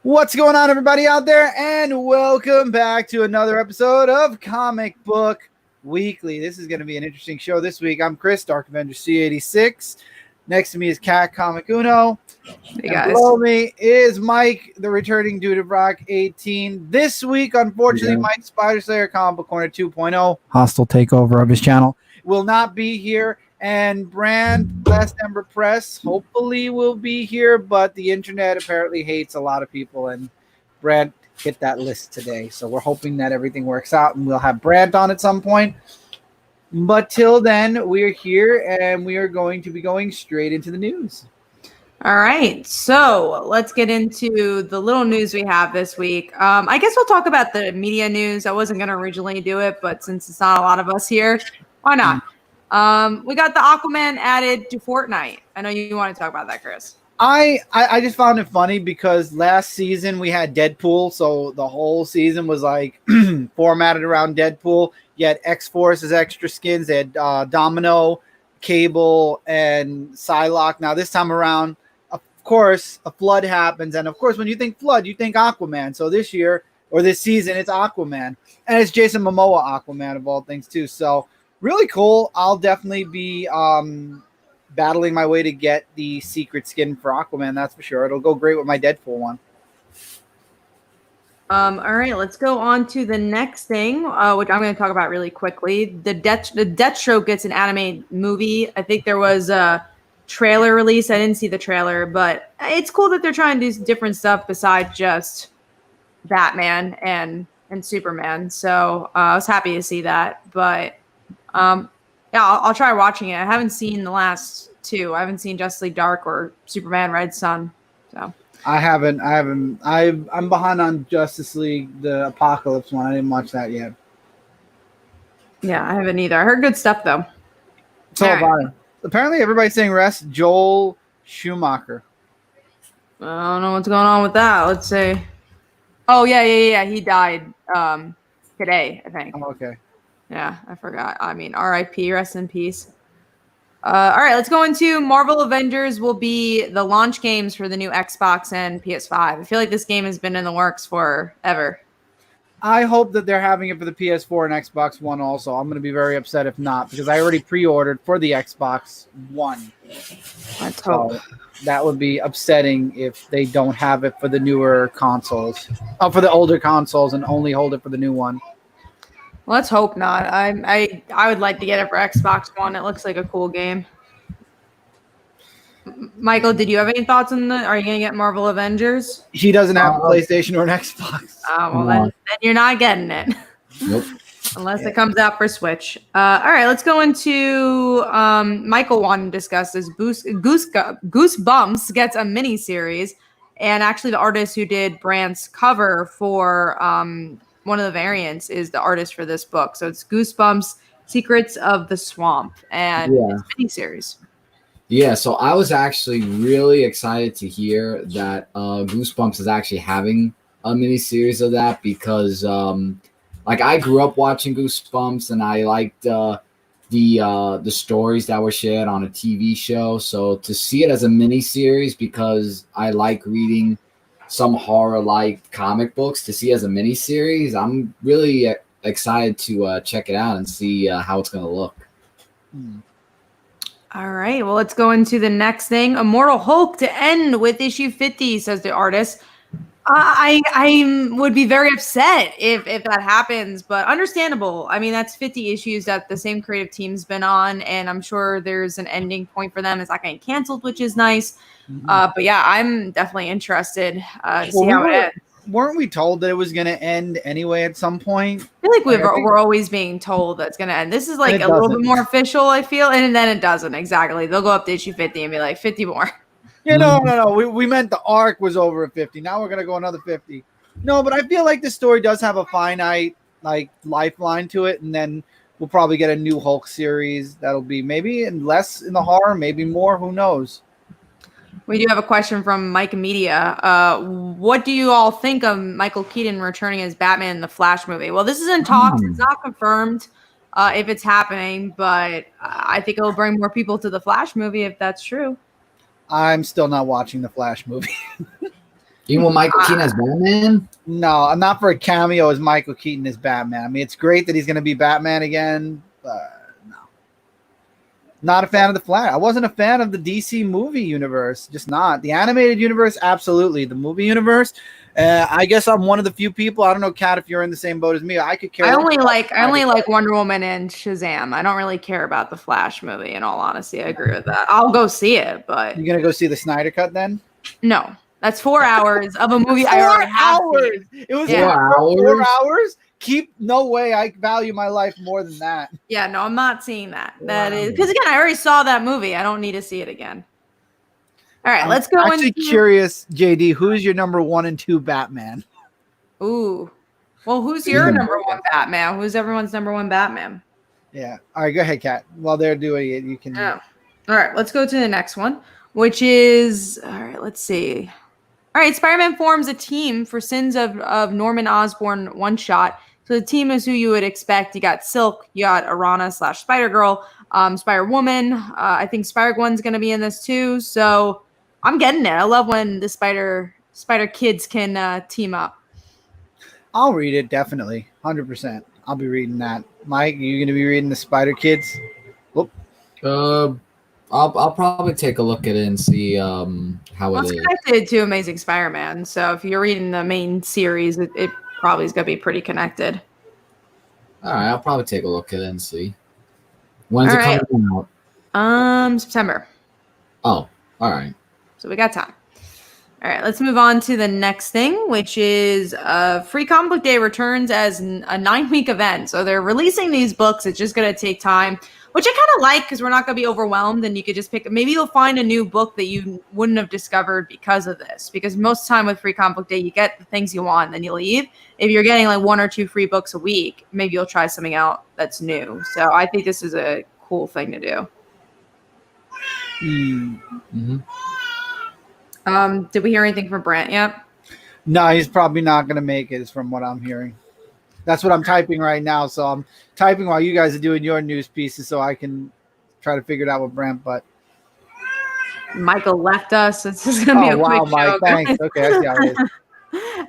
What's going on, everybody out there, and welcome back to another episode of Comic Book Weekly. This is going to be an interesting show this week. I'm Chris, Dark Avenger C86. Next to me is Cat Comic Uno. Hey guys. Below me is Mike, the returning Dude of Rock 18. This week, unfortunately, Mike Spider Slayer Comic Book Corner 2.0, hostile takeover of his channel, will not be here. And Brant, Last Ember Press, hopefully will be here, but the internet apparently hates a lot of people, and Brant hit that list today. So we're hoping that everything works out, and we'll have Brant on at some point. But till then, we're here, and we are going to be going straight into the news. All right, so let's get into the little news we have this week. I guess we'll talk about the media news. I wasn't going to originally do it, but since it's not a lot of us here, why not? We got the Aquaman added to Fortnite. I know you want to talk about that, Chris. I just found it funny because last season we had Deadpool, so the whole season was like formatted around Deadpool. You had X-Force as extra skins. They had Domino, Cable, and Psylocke. Now this time around, of course, a flood happens, and of course, when you think flood, you think Aquaman. So this year or this season, it's Aquaman, and it's Jason Momoa Aquaman of all things too. So really cool. I'll definitely be battling my way to get the secret skin for Aquaman. That's for sure. It'll go great with my Deadpool one. All right, let's go on to the next thing, which I'm going to talk about really quickly. The Deathstroke gets an animated movie. I think there was a trailer release. I didn't see the trailer, but it's cool that they're trying to do different stuff besides just Batman and Superman. So I was happy to see that. But yeah, I'll try watching it. I haven't seen the last two. I haven't seen Justice League Dark or Superman Red Sun. So I haven't. I'm behind on Justice League, the Apocalypse one. I didn't watch that yet. Yeah, I haven't either. I heard good stuff though. So apparently everybody's saying rest Joel Schumacher. I don't know what's going on with that. Let's see. Oh yeah. He died today, I think. Oh, okay. Yeah, I forgot. I mean, R.I.P. Rest in peace. All right, let's go into Marvel Avengers will be the launch games for the new Xbox and PS5. I feel like this game has been in the works forever. I hope that they're having it for the PS4 and Xbox One also. I'm going to be very upset if not, because I already pre-ordered for the Xbox One. Let's hope. That would be upsetting if they don't have it for the newer consoles. For the older consoles and only hold it for the new one. Let's hope not. I would like to get it for Xbox One. It looks like a cool game. Michael, did you have any thoughts on are you going to get Marvel Avengers? He doesn't have a PlayStation or an Xbox. Well, then you're not getting it. Nope. Unless it comes out for Switch. All right, let's go into Michael wanted to discuss this. Goosebumps gets a mini series, and actually the artist who did Brant's cover for one of the variants is the artist for this book. So it's Goosebumps Secrets of the Swamp, and it's a mini series. Yeah, so I was actually really excited to hear that Goosebumps is actually having a mini series of that because like I grew up watching Goosebumps and I liked the stories that were shared on a TV show. So to see it as a mini series, because I like reading some horror-like comic books, to see as a mini series, I'm really excited to check it out and see how it's going to look. All right, well, let's go into the next thing. Immortal Hulk to end with issue 50, says the artist. I would be very upset if that happens, but understandable. I mean, that's 50 issues that the same creative team's been on, and I'm sure there's an ending point for them. It's not getting canceled, which is nice. But yeah, I'm definitely interested to see how it ends. Weren't we told that it was going to end anyway at some point? I feel like we're always being told that it's going to end. This is like a little bit more official, I feel, and then it doesn't. Exactly. They'll go up to issue 50 and be like, 50 more. Yeah, no. We meant the arc was over at 50. Now we're going to go another 50. No, but I feel like the story does have a finite like lifeline to it, and then we'll probably get a new Hulk series that'll be maybe less in the horror, maybe more. Who knows? We do have a question from Mike Media. What do you all think of Michael Keaton returning as Batman in the Flash movie? Well, this is in talks. It's not confirmed if it's happening, but I think it'll bring more people to the Flash movie if that's true. I'm still not watching the Flash movie. Even with Michael Keaton as Batman? No, I'm not for a cameo as Michael Keaton as Batman. I mean, it's great that he's going to be Batman again, but no. Not a fan of the Flash. I wasn't a fan of the DC movie universe. Just not. The animated universe, absolutely. The movie universe, I guess I'm one of the few people. I don't know, Kat, if you're in the same boat as me. I could care. I only like Wonder Woman and Shazam. I don't really care about the Flash movie. In all honesty, I agree with that. I'll go see it, but you're gonna go see the Snyder Cut then? No, that's 4 hours of a movie. I already have seen. It was 4 hours. 4 hours. No way. I value my life more than that. Yeah, no, I'm not seeing that. That is because again, I already saw that movie. I don't need to see it again. All right, let's go. I'm actually curious, JD, who's your number 1 and 2 Batman? Ooh. Well, who's your number 1 Batman? Who's everyone's number 1 Batman? Yeah. All right, go ahead, Kat. While they're doing it, you can. Oh. All right, let's go to the next one, which is, all right, let's see. All right, Spider-Man forms a team for Sins of Norman Osborn one-shot. So the team is who you would expect. You got Silk, you got Arana / Spider-Girl, Spider-Woman. I think Spider-Gwen's going to be in this too. So I'm getting it. I love when the Spider kids can team up. I'll read it, definitely. 100%. I'll be reading that. Mike, you going to be reading the Spider Kids? Whoop. I'll probably take a look at it and see how it is. It's connected to Amazing Spider-Man. So if you're reading the main series, it probably is going to be pretty connected. All right, I'll probably take a look at it and see. When's it coming out? September. Oh, all right. So we got time. All right, let's move on to the next thing, which is Free Comic Book Day returns as a 9-week event. So they're releasing these books. It's just going to take time, which I kind of like because we're not going to be overwhelmed and you could just pick. Maybe you'll find a new book that you wouldn't have discovered because of this. Because most of the time with Free Comic Book Day, you get the things you want and then you leave. If you're getting like 1 or 2 free books a week, maybe you'll try something out that's new. So I think this is a cool thing to do. Mm-hmm. Did we hear anything from Brant yet? No, he's probably not going to make it, is from what I'm hearing. That's what I'm typing right now. So I'm typing while you guys are doing your news pieces so I can try to figure it out with Brent. But Michael left us. This is going to be a quick Mike, show. Thanks. Okay, I see how it is.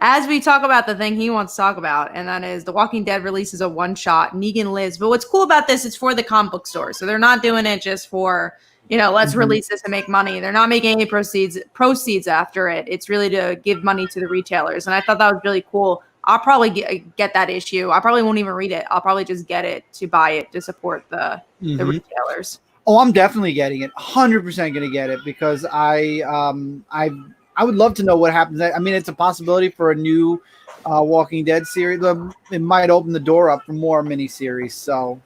As we talk about the thing he wants to talk about, and that is The Walking Dead releases a one-shot, Negan Lives. But what's cool about this, it's for the comic book store. So they're not doing it just for, let's release this and make money. They're not making any proceeds after it. It's really to give money to the retailers. And I thought that was really cool. I'll probably get that issue. I probably won't even read it. I'll probably just get it to buy it to support the retailers. Oh, I'm definitely getting it. 100% going to get it because I would love to know what happens. I mean, it's a possibility for a new Walking Dead series. It might open the door up for more miniseries. So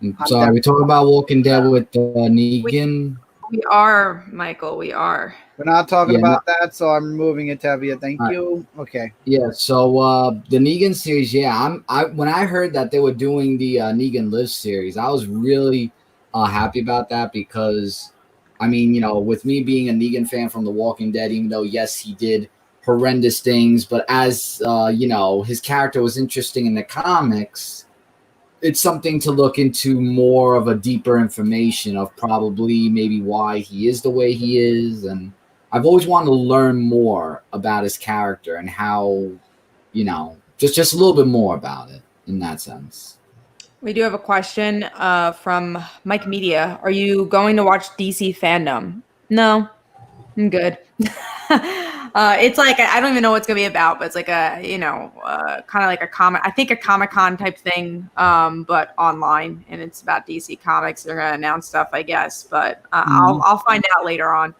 are we talking about Walking Dead with Negan? We are, Michael. We are. We're not talking about that, so I'm removing it, Tevia. Thank you. Okay. Yeah. So the Negan series, when I heard that they were doing the Negan Lives series, I was really happy about that because, I mean, with me being a Negan fan from The Walking Dead, even though yes, he did horrendous things, but as his character was interesting in the comics. It's something to look into more of a deeper information of probably maybe why he is the way he is. And I've always wanted to learn more about his character and how, just a little bit more about it in that sense. We do have a question from Mike Media. Are you going to watch DC Fandom? No, I'm good. It's like, I don't even know what it's going to be about, but it's like a, kind of like a Comic-Con type thing, but online, and it's about DC Comics. They're going to announce stuff, I guess, but I'll find out later on.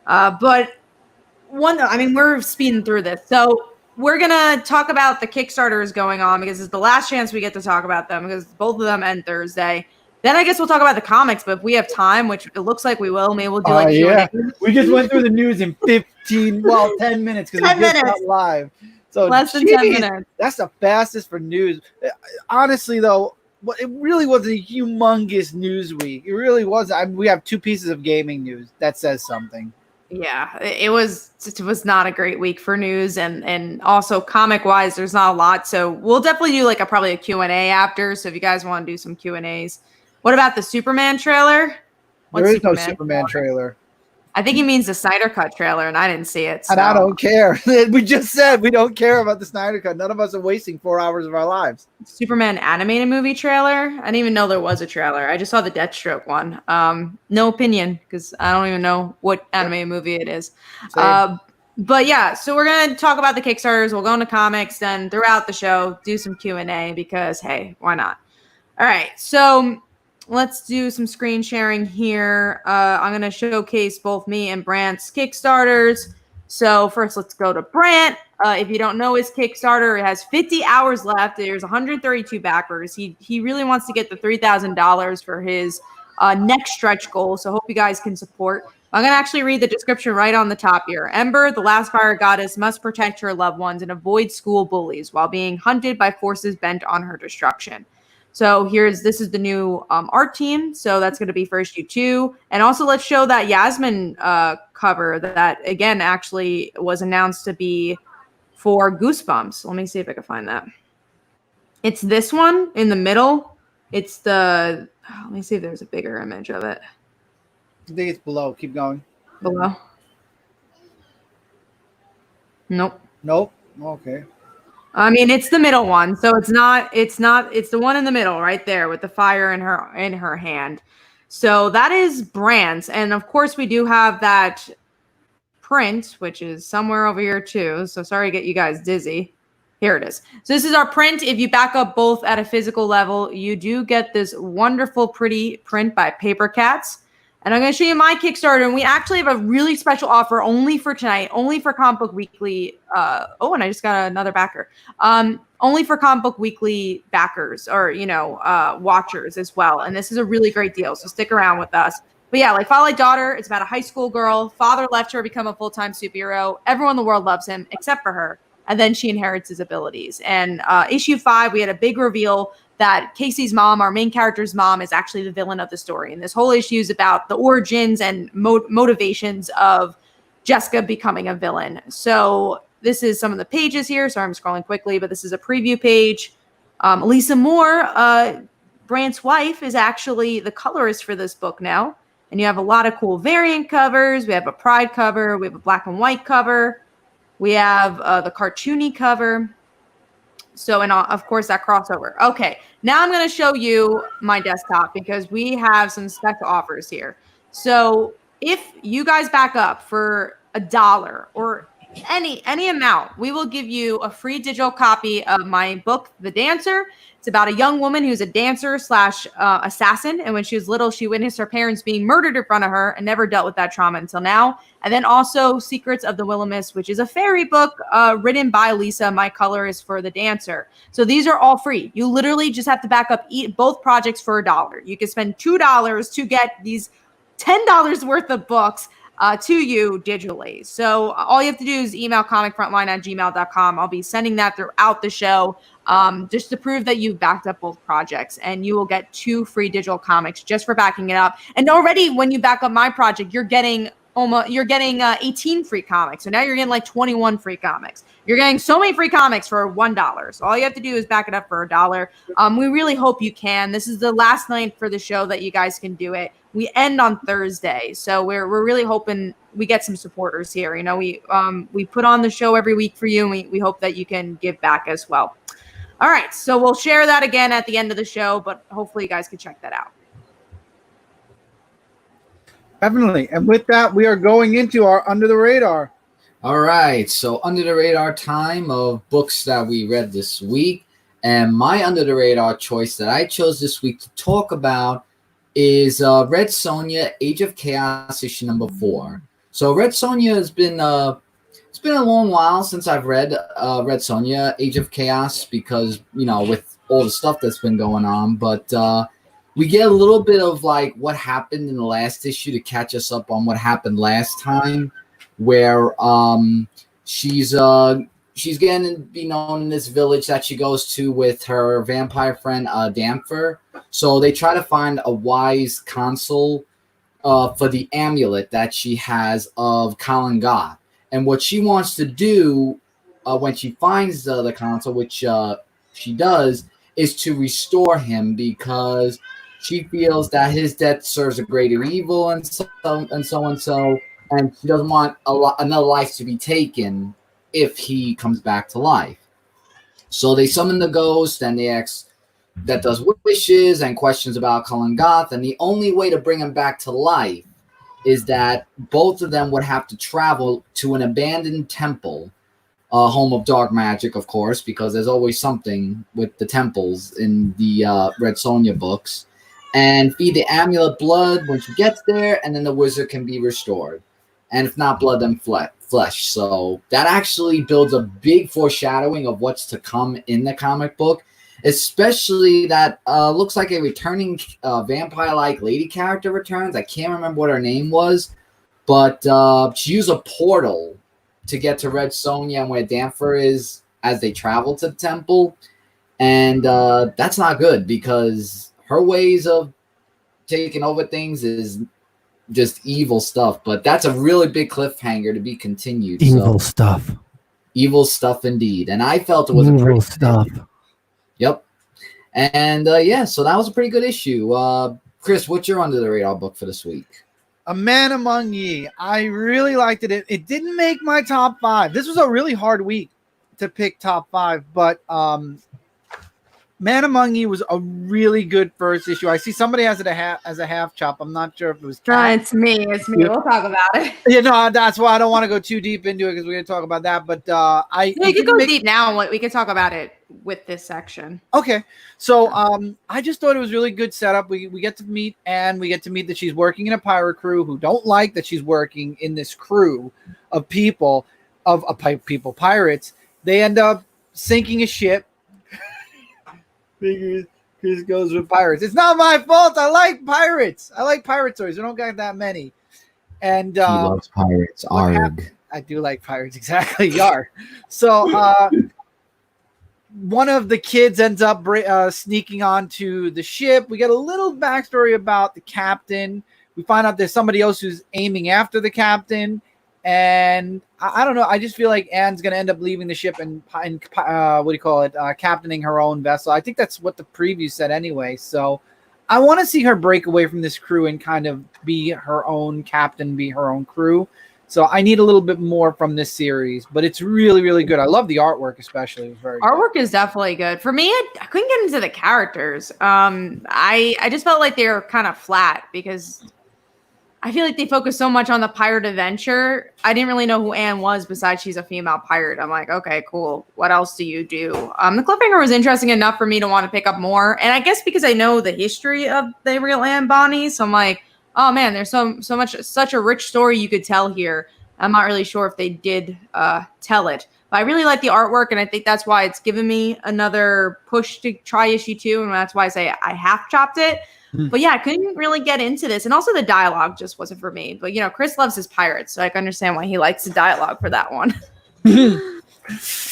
But we're speeding through this. So we're going to talk about the Kickstarters going on because it's the last chance we get to talk about them because both of them end Thursday. Then I guess we'll talk about the comics, but if we have time, which it looks like we will, maybe we'll do Q&A. We just went through the news in 10 minutes because we just got live. So less than 10 minutes. That's the fastest for news. Honestly, though, it really was a humongous news week. It really was. We have 2 pieces of gaming news. That says something. Yeah, it was not a great week for news, and also comic-wise, there's not a lot. So we'll definitely do probably a Q&A after. So if you guys want to do some Q&As. What about the Superman trailer? There is no Superman trailer. I think he means the Snyder Cut trailer, and I didn't see it. So. And I don't care. We just said we don't care about the Snyder Cut. None of us are wasting 4 hours of our lives. Superman animated movie trailer. I didn't even know there was a trailer. I just saw the Deathstroke one. No opinion because I don't even know what animated movie it is. But yeah, so we're gonna talk about the Kickstarters. We'll go into comics, then throughout the show, do some Q&A because hey, why not? All right, so let's do some screen sharing here. I'm going to showcase both me and Brant's Kickstarters. So first, let's go to Brant. If you don't know his Kickstarter, it has 50 hours left. There's 132 backers. He really wants to get the $3,000 for his next stretch goal. So hope you guys can support. I'm going to actually read the description right on the top here. Ember, the last fire goddess, must protect her loved ones and avoid school bullies while being hunted by forces bent on her destruction. So this is the new art team. So that's going to be for issue 2. And also let's show that Yasmin cover that, again, actually was announced to be for Goosebumps. Let me see if I can find that. It's this one in the middle. It's let me see if there's a bigger image of it. I think it's below. Keep going. Below? Nope. Okay. I mean, it's the middle one, so it's the one in the middle right there with the fire in her hand. So that is Brant's. And of course we do have that print, which is somewhere over here too. So sorry to get you guys dizzy. Here it is. So this is our print. If you back up both at a physical level, you do get this wonderful, pretty print by Paper Cats. And I'm going to show you my Kickstarter. And we actually have a really special offer only for tonight, only for Comic Book Weekly. And I just got another backer. Only for Comic Book Weekly backers or, watchers as well. And this is a really great deal. So stick around with us. But yeah, like Father Like Daughter, it's about a high school girl. Father left her to become a full-time superhero. Everyone in the world loves him except for her. And then she inherits his abilities. And issue 5, we had a big reveal that Casey's mom, our main character's mom, is actually the villain of the story. And this whole issue is about the origins and motivations of Jessica becoming a villain. So this is some of the pages here. Sorry, I'm scrolling quickly, but this is a preview page. Lisa Moore, Brant's wife, is actually the colorist for this book now. And you have a lot of cool variant covers. We have a Pride cover. We have a black and white cover. We have the cartoony cover. So, and of course, that crossover. Okay, now I'm going to show you my desktop because we have some special offers here. So if you guys back up for $1 or any amount, we will give you a free digital copy of my book, The Dancer. It's about a young woman who's a dancer / assassin. And when she was little, she witnessed her parents being murdered in front of her and never dealt with that trauma until now. And then also Secrets of the Willamist, which is a fairy book written by Lisa. My colorist for The Dancer. So these are all free. You literally just have to back up both projects for $1. You can spend $2 to get these $10 worth of books to you digitally. So all you have to do is email comicfrontline@gmail.com. I'll be sending that throughout the show just to prove that you've backed up both projects, and you will get 2 free digital comics just for backing it up. And already when you back up my project, you're getting 18 free comics. So now you're getting like 21 free comics. You're getting so many free comics for $1. So all you have to do is back it up for $1. We really hope you can. This is the last night for the show that you guys can do it. We end on Thursday. So we're really hoping we get some supporters here. We put on the show every week for you, and we hope that you can give back as well. All right. So we'll share that again at the end of the show, but hopefully you guys can check that out. Definitely. And with that, we are going into our Under the Radar. All right. So Under the Radar time of books that we read this week. And my Under the Radar choice that I chose this week to talk about is Red Sonja, Age of Chaos, issue number 4. So Red Sonja has been it's been a long while since I've read Red Sonja, Age of Chaos, because with all the stuff that's been going on. But we get a little bit of like what happened in the last issue to catch us up on what happened last time, where she's getting to be known in this village that she goes to with her vampire friend Damfer. So they try to find a wise counsel for the amulet that she has of Colin God. And what she wants to do when she finds the counsel, which she does, is to restore him because she feels that his death serves a greater evil and so on. So and she doesn't want another life to be taken if he comes back to life. So they summon the ghost, and they ask that does wishes and questions about Cullen Goth, and the only way to bring him back to life is that both of them would have to travel to an abandoned temple, home of dark magic, of course, because there's always something with the temples in the Red Sonja books, and feed the amulet blood when she gets there, and then the wizard can be restored. And if not blood, then flesh. So that actually builds a big foreshadowing of what's to come in the comic book, especially that looks like a returning vampire-like lady character returns. I can't remember what her name was, but she used a portal to get to Red Sonja and where Danfer is as they travel to the temple. And that's not good, because her ways of taking over things is just evil stuff. But that's a really big cliffhanger to be continued. Evil stuff. Evil stuff indeed. And I felt it was evil a pretty stuff. Yep. And yeah, so that was a pretty good issue. Chris, what's your under the radar book for this week? A Man Among Ye. I really liked it. It didn't make my top 5. This was a really hard week to pick top 5, but Man Among Ye was a really good first issue. I see somebody has it as a half chop. I'm not sure if it was Kat. It's me. It's me. We'll talk about it. You know, that's why I don't want to go too deep into it, because we're going to talk about that. But We could go deep now. We could talk about it with this section. Okay. So I just thought it was really good setup. We get to meet Anne. We get to meet that she's working in a pirate crew who don't like that she's working in this crew of people, pirates. They end up sinking a ship. Chris goes with pirates. It's not my fault. I like pirates. I like pirate stories. We don't got that many. And he loves pirates. Arg. I do like pirates. Exactly. Yar. So one of the kids ends up sneaking onto the ship. We get a little backstory about the captain. We find out there's somebody else who's aiming after the captain. And I don't know. I just feel like Anne's going to end up leaving the ship and captaining her own vessel. I think that's what the preview said anyway. So I want to see her break away from this crew and kind of be her own captain, be her own crew. So I need a little bit more from this series, but it's really, really good. I love the artwork, especially. It was very artwork good. Is definitely good. For me, I couldn't get into the characters. I just felt like they were kind of flat because I feel like they focus so much on the pirate adventure. I didn't really know who Anne was besides she's a female pirate. I'm like, okay, cool. What else do you do? The cliffhanger was interesting enough for me to want to pick up more. And I guess because I know the history of the real Anne Bonny, so I'm like, oh man, there's such a rich story you could tell here. I'm not really sure if they did tell it. But I really like the artwork, and I think that's why it's given me another push to try issue 2, and that's why I say I half chopped it. But yeah, I couldn't really get into this. And also the dialogue just wasn't for me. But, Chris loves his pirates, so I can understand why he likes the dialogue for that one.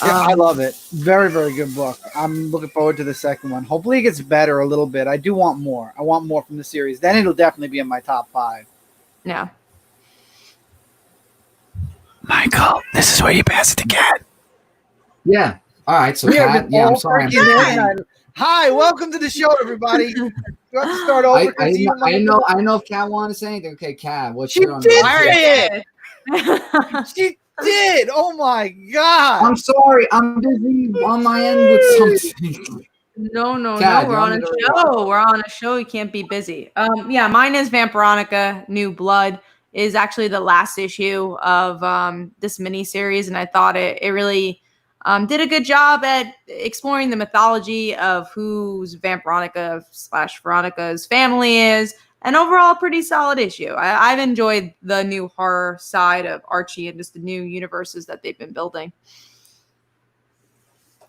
I love it. Very, very good book. I'm looking forward to the second one. Hopefully it gets better a little bit. I do want more. I want more from the series. Then it'll definitely be in my top 5. Yeah. Michael, this is where you pass it to Kat. Yeah. All right. So, Kat, I'm sorry. Hi, welcome to the show, everybody. Do I have to start over? I know if Kat wanted to say anything. Okay, Kat, what's she your did say it. She did. Oh my God. I'm sorry. I'm busy on my end with something. No. Kat, We're on a show. We're on a show. You can't be busy. Yeah, mine is Vampironica New Blood. Is actually the last issue of this miniseries, and I thought it really did a good job at exploring the mythology of who's Vampironica / Veronica's family is, and overall a pretty solid issue. I've enjoyed the new horror side of Archie and just the new universes that they've been building.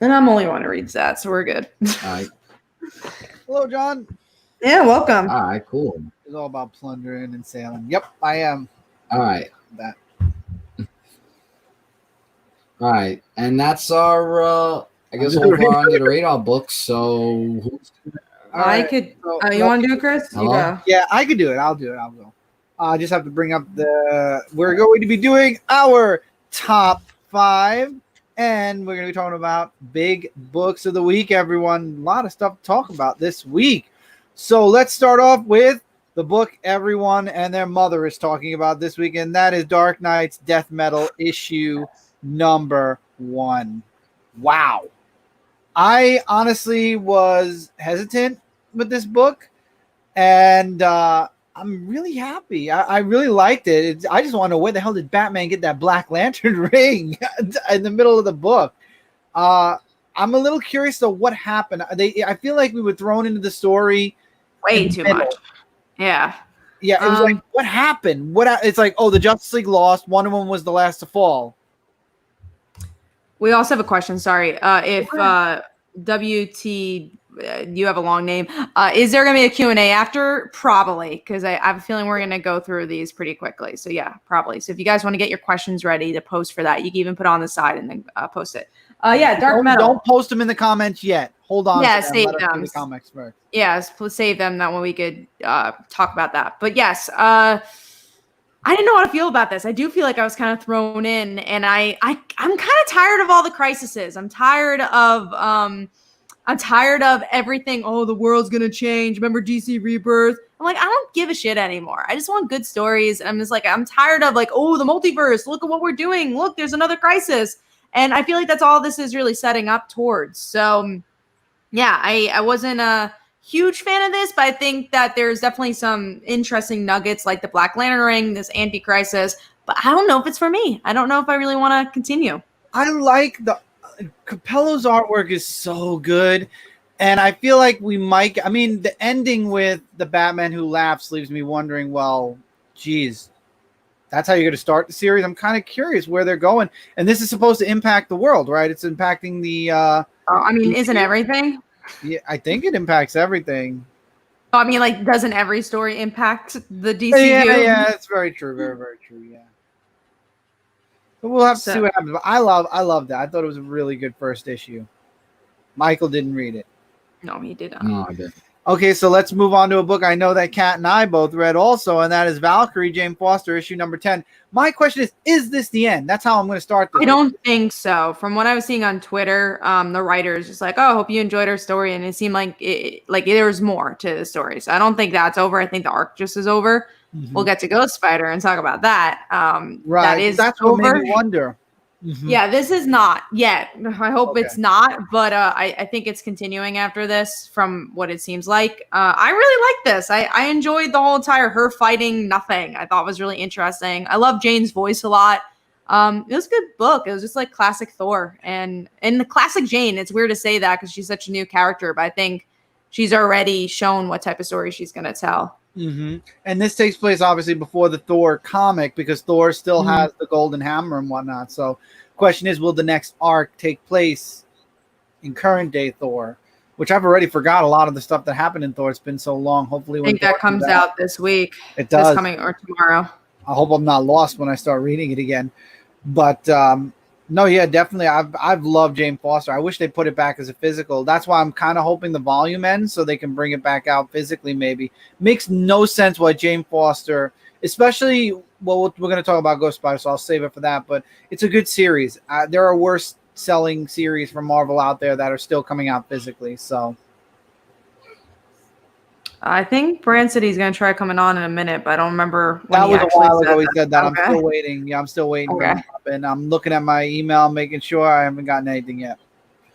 And I'm the only one who reads that, so we're good. All right. Hello, John. Yeah, welcome. All right, cool. It's all about plundering and sailing. Yep, I am. All right. That. All right, and that's our I guess all of our under the radar books. So I could. You want to do it, Chris? Hello? You go. Yeah, I could do it. I'll do it. I'll go. I just have to bring up we're going to be doing our top 5, and we're going to be talking about big books of the week, everyone. A lot of stuff to talk about this week. So let's start off with the book everyone and their mother is talking about this week, and that is Dark Knight's Death Metal issue number 1. Wow. I honestly was hesitant with this book, and I'm really happy. I really liked it. I just want to know, where the hell did Batman get that Black Lantern ring in the middle of the book? I'm a little curious to what happened. I feel like we were thrown into the story way too much. Yeah. Yeah, it was like, what happened? It's like, oh, the Justice League lost. Wonder Woman was the last to fall. We also have a question. Sorry. If WT, you have a long name. Is there going to be a Q&A after? Probably, because I have a feeling we're going to go through these pretty quickly. So yeah, probably. So if you guys want to get your questions ready to post for that, you can even put it on the side and then post it. Dark Metal. Don't post them in the comments yet. Hold on. Yeah, save them. The comics first. Yes, please save them. That way we could talk about that. But yes, I didn't know how to feel about this. I do feel like I was kind of thrown in, and I'm kind of tired of all the crises. I'm tired of everything. Oh, the world's gonna change. Remember DC Rebirth? I'm like, I don't give a shit anymore. I just want good stories. And I'm just like, I'm tired of like, oh, the multiverse. Look at what we're doing. Look, there's another crisis. And I feel like that's all this is really setting up towards. So, yeah, I wasn't a huge fan of this, but I think that there's definitely some interesting nuggets like the Black Lantern ring, this anti-crisis. But I don't know if it's for me. I don't know if I really want to continue. I like Capello's artwork is so good. And I feel like we might, I mean, the ending with the Batman Who Laughs leaves me wondering, well, geez, that's how you're going to start the series. I'm kind of curious where they're going. And this is supposed to impact the world, right? It's impacting the... isn't everything? Yeah, I think it impacts everything. I mean, like, doesn't every story impact the DCU? Yeah, it's very true. Very, very true, yeah. But we'll have to see what happens. But I love that. I thought it was a really good first issue. Michael didn't read it. No, he didn't. No, I didn't. Okay, so let's move on to a book I know that Kat and I both read also, and that is Valkyrie, Jane Foster, issue number 10. My question is this the end? That's how I'm going to start this. I don't think so. From what I was seeing on Twitter, the writer is just like, oh, I hope you enjoyed our story, and it seemed like there's more to the story. So I don't think that's over. I think the arc just is over. Mm-hmm. We'll get to Ghost Spider and talk about that. Right, that's over. What made me wonder. Mm-hmm. Yeah, this is not yet. I hope it's not, but I think it's continuing after this from what it seems like. I really like this. I enjoyed the whole entire her fighting nothing. I thought was really interesting. I love Jane's voice a lot. It was a good book. It was just like classic Thor and the classic Jane. It's weird to say that because she's such a new character, but I think she's already shown what type of story she's going to tell. Mm-hmm. And this takes place obviously before the Thor comic because Thor still has the golden hammer and whatnot. So question is, will the next arc take place in current day Thor, which I've already forgot a lot of the stuff that happened in Thor. It's been so long. Hopefully I think that comes out this week. It does. This coming or tomorrow. I hope I'm not lost when I start reading it again. But no, yeah, definitely. I've loved Jane Foster. I wish they put it back as a physical. That's why I'm kind of hoping the volume ends so they can bring it back out physically maybe. Makes no sense why Jane Foster, especially, well, we're going to talk about Ghost Spider, so I'll save it for that. But it's a good series. There are worse selling series from Marvel out there that are still coming out physically. So I think Brant said he's going to try coming on in a minute, but I don't remember when that was a while ago he said that. Okay. I'm still waiting. Yeah, I'm still waiting for him to pop in. I'm looking at my email, making sure I haven't gotten anything yet.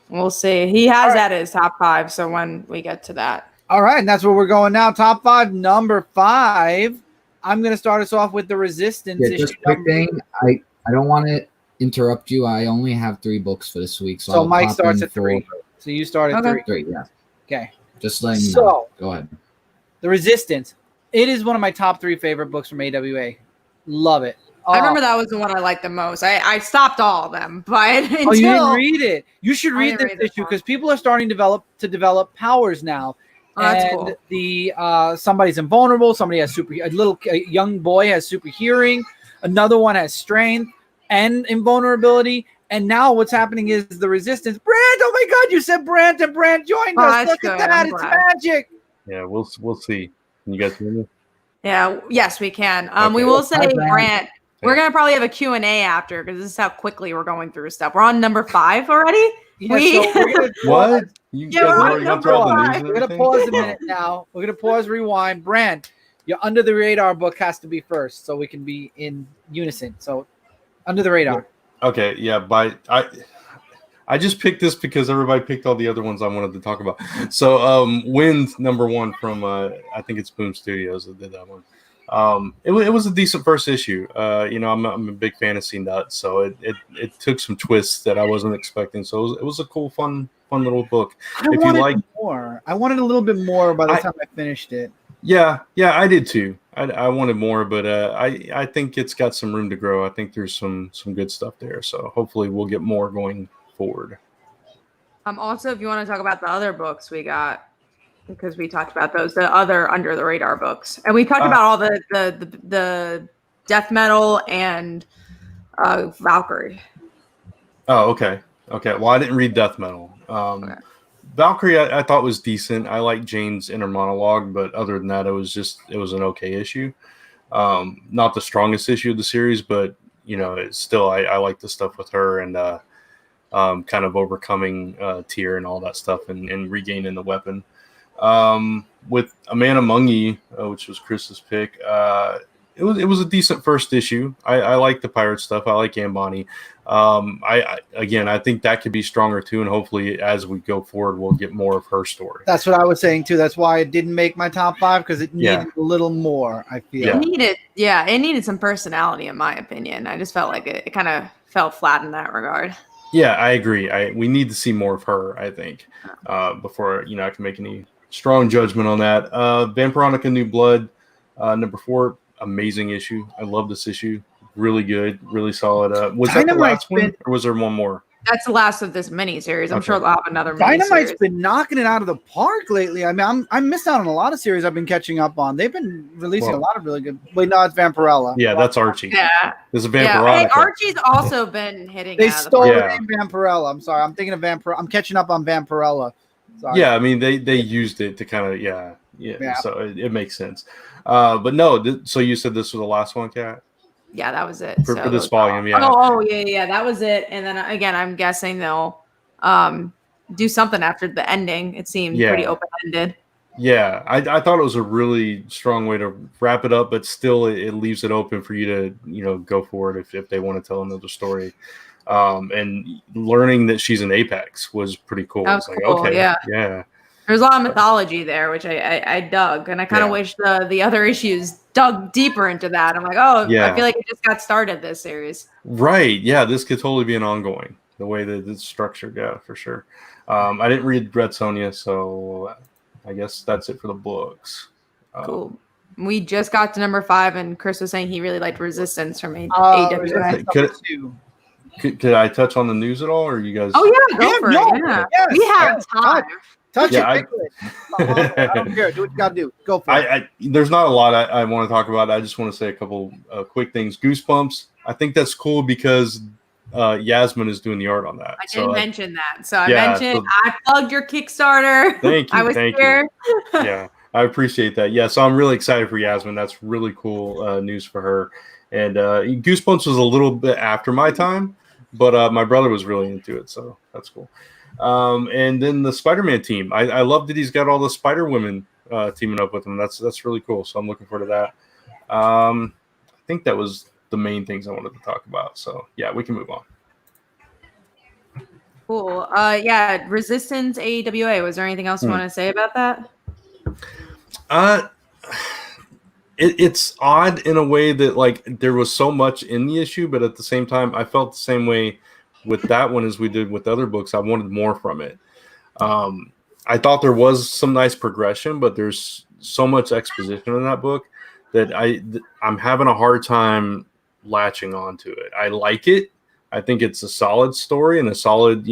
We'll see. He has that as top 5, so when we get to that. All right, and that's where we're going now. Top 5, number 5. I'm going to start us off with the Resistance. Yeah, just a quick thing. I don't want to interrupt you. I only have 3 books for this week. So Mike starts at 3. So you start at 3. 3, yeah. Okay. Just letting you know. Go ahead. The Resistance. It is one of my top 3 favorite books from AWA. Love it. I remember that was the one I liked the most. I stopped all of them, but you didn't read it. You should read this issue because people are starting to develop powers now. Oh, that's cool. The somebody's invulnerable. Somebody has a young boy has super hearing. Another one has strength and invulnerability. And now what's happening is the Resistance. Brant, oh my God, you said Brant and Brant joined us. Look at that. It's magic. Yeah, we'll see. Can you guys hear me? Yeah, yes, we can. Okay. We will say, Brant, we're going to probably have a Q&A after because this is how quickly we're going through stuff. We're on number 5 already? Yeah, so what? We're on number 5. We're going to pause a minute now. We're going to pause, rewind. Brant, Your Under the Radar book has to be first, so we can be in unison. So, Under the Radar. Okay, yeah, I just picked this because everybody picked all the other ones I wanted to talk about. So, Wind #1 from I think it's Boom Studios that did that one. It was a decent first issue. I'm a big fantasy nut, so it took some twists that I wasn't expecting. So it was a cool, fun little book. I wanted more. I wanted a little bit more by the time I finished it. Yeah, I did too. I wanted more, but I think it's got some room to grow. I think there's some good stuff there. So hopefully we'll get more going forward. Also, if you want to talk about the other books we got, because we talked about those, the other Under the Radar books, and we talked about all the death metal and Valkyrie. Oh, okay. Well, I didn't read death metal. Okay. Valkyrie, I thought was decent. I like Jane's inner monologue, but other than that, it was an okay issue. Not the strongest issue of the series, but it's still I like the stuff with her and kind of overcoming Tyr and all that stuff and regaining the weapon. With A Man Among Ye, which was Chris's pick, it was a decent first issue. I like the pirate stuff. I like Ambani. I think that could be stronger too, and hopefully as we go forward, we'll get more of her story. That's what I was saying too. That's why it didn't make my top 5 because it needed a little more. I feel it needed some personality, in my opinion. I just felt like it kind of fell flat in that regard. Yeah, I agree. We need to see more of her, I think, before I can make any strong judgment on that. Vampironica New Blood, #4, amazing issue. I love this issue. Really good, really solid. Was that the last one, or was there one more? That's the last of this mini-series. I'm sure they'll have another Dynamite's mini-series. been knocking it out of the park lately. I mean, I missed out on a lot of series I've been catching up on. They've been releasing a lot of really good. Wait, no, it's Vampirella. Yeah, that's Archie. Yeah. There's a Vampironica. Hey, Archie's also been hitting. They stole the the name Vampirella. I'm sorry. I'm thinking of Vampirella. I'm catching up on Vampirella. Sorry. Yeah, I mean, they used it to kind of, yeah. So it makes sense. But no, so you said this was the last one, Kat? Yeah, that was it. For this volume, yeah. Yeah, that was it. And then again, I'm guessing they'll do something after the ending. It seemed pretty open-ended. Yeah, I thought it was a really strong way to wrap it up, but still it leaves it open for you to, go forward if they want to tell another story. And learning that she's an Apex was pretty cool. That was like, cool, okay, yeah. There's a lot of mythology there, which I dug, and I kind of wish the other issues dug deeper into that. I'm like, I feel like it just got started, this series. Right, yeah, this could totally be an ongoing, the way that it's structured, for sure. I didn't read Red Sonja, so I guess that's it for the books. Cool. We just got to #5, and Chris was saying he really liked Resistance from AWA. Could I touch on the news at all, or you guys? Oh yeah, go for it. Yeah. Yes, we have time. Touch it. I don't care. Do what you gotta do. Go for it. There's not a lot I want to talk about. I just want to say a couple quick things. Goosebumps. I think that's cool because Yasmin is doing the art on that. I didn't mention that. So I plugged your Kickstarter. Thank you. I was here. Yeah, I appreciate that. Yeah, so I'm really excited for Yasmin. That's really cool news for her. And Goosebumps was a little bit after my time, but my brother was really into it, so that's cool. And then the Spider-Man team. I love that he's got all the Spider-Women teaming up with him. That's really cool. So I'm looking forward to that. I think that was the main things I wanted to talk about. So yeah, we can move on. Cool. Resistance AWA. Was there anything else you want to say about that? It's odd in a way that like there was so much in the issue, but at the same time, I felt the same way with that one as we did with other books. I wanted more from it. I thought there was some nice progression, but there's so much exposition in that book that I'm having a hard time latching onto it. I like it. I think it's a solid story and a solid,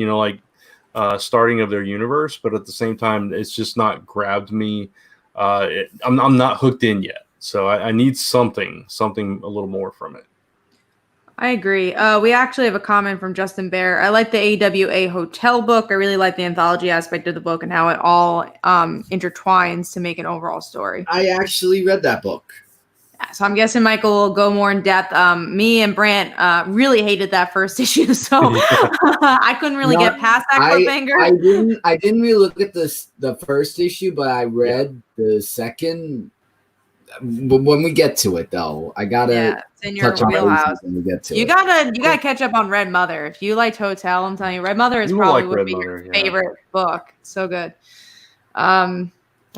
starting of their universe, but at the same time, it's just not grabbed me. I'm not hooked in yet. So I need something a little more from it. I agree. We actually have a comment from Justin Bear. I like the AWA hotel book. I really like the anthology aspect of the book and how it all intertwines to make an overall story. I actually read that book. Yeah, so I'm guessing Michael will go more in depth. Me and Brant really hated that first issue, so I couldn't really get past that cliffhanger. I didn't really look at the first issue, but I read the second. but when we get to it, though, I gotta It's in your touch on wheelhouse. when we get to You it. gotta catch up on Red Mother. If you liked Hotel, I'm telling you, Red Mother is You will probably like would Red be Mother, your yeah. favorite book. So good. Well,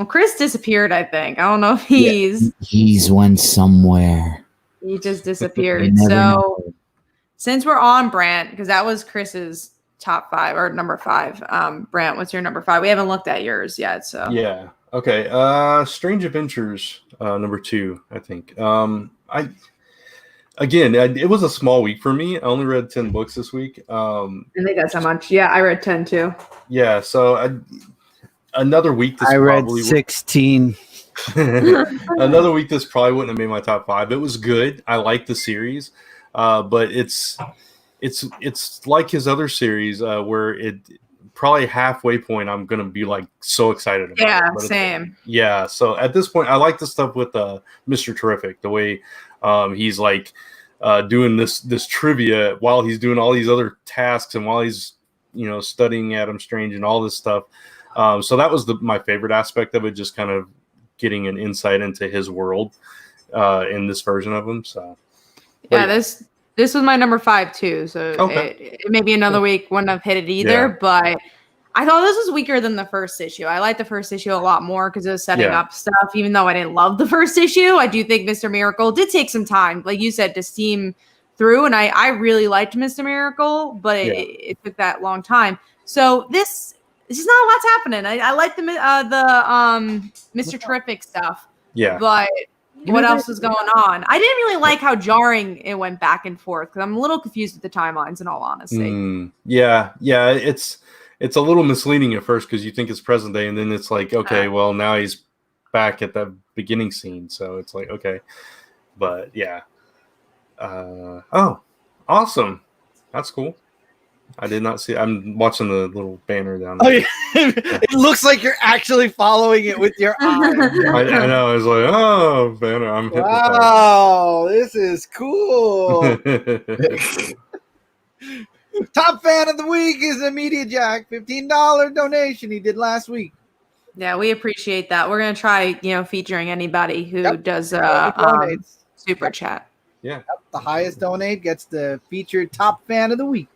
Chris disappeared. I think I don't know if He's went somewhere. he just You disappeared. never So know. since we're on Brant, because that was Chris's top 5 or number 5. Brant, what's your number 5? We haven't looked at yours yet. So Yeah. Okay. Strange Adventures, number 2, I think. It was a small week for me. I only read 10 books this week. I think that's how much. Yeah, I read 10 too. Yeah. So another week. I read 16. Another week. This probably wouldn't have made my top 5. It was good. I like the series, but it's like his other series where it probably halfway point I'm gonna be like so excited about. Yeah, it. same. Yeah. So at this point, I like the stuff with Mr. Terrific. The way he's like doing this trivia while he's doing all these other tasks and while he's studying Adam Strange and all this stuff. So that was my favorite aspect of it, just kind of getting an insight into his world in this version of him. So yeah, this was my number 5 too. So it may be another week wouldn't have hit it either, but I thought this was weaker than the first issue. I liked the first issue a lot more because it was setting up stuff. Even though I didn't love the first issue, I do think Mr. Miracle did take some time, like you said, to steam through. And I really liked Mr. Miracle, but it took that long time. So this is not a lot's happening. I like the Mr. Terrific stuff. Yeah. But what else was going on? I didn't really like how jarring it went back and forth because I'm a little confused with the timelines, in all honesty. Yeah. It's a little misleading at first because you think it's present day, and then it's like, okay, well, now he's back at the beginning scene. So it's like, okay. But yeah. Awesome. That's cool. I did not see. I'm watching the little banner down there. Oh, yeah. It looks like you're actually following it with your eyes. I know. I was like, oh, banner. I'm hypnotized. Wow, this is cool. Top fan of the week is Immediate Jack. $15 donation he did last week. Yeah, we appreciate that. We're gonna try, featuring anybody who does super chat. Yeah. The highest donate gets the featured top fan of the week.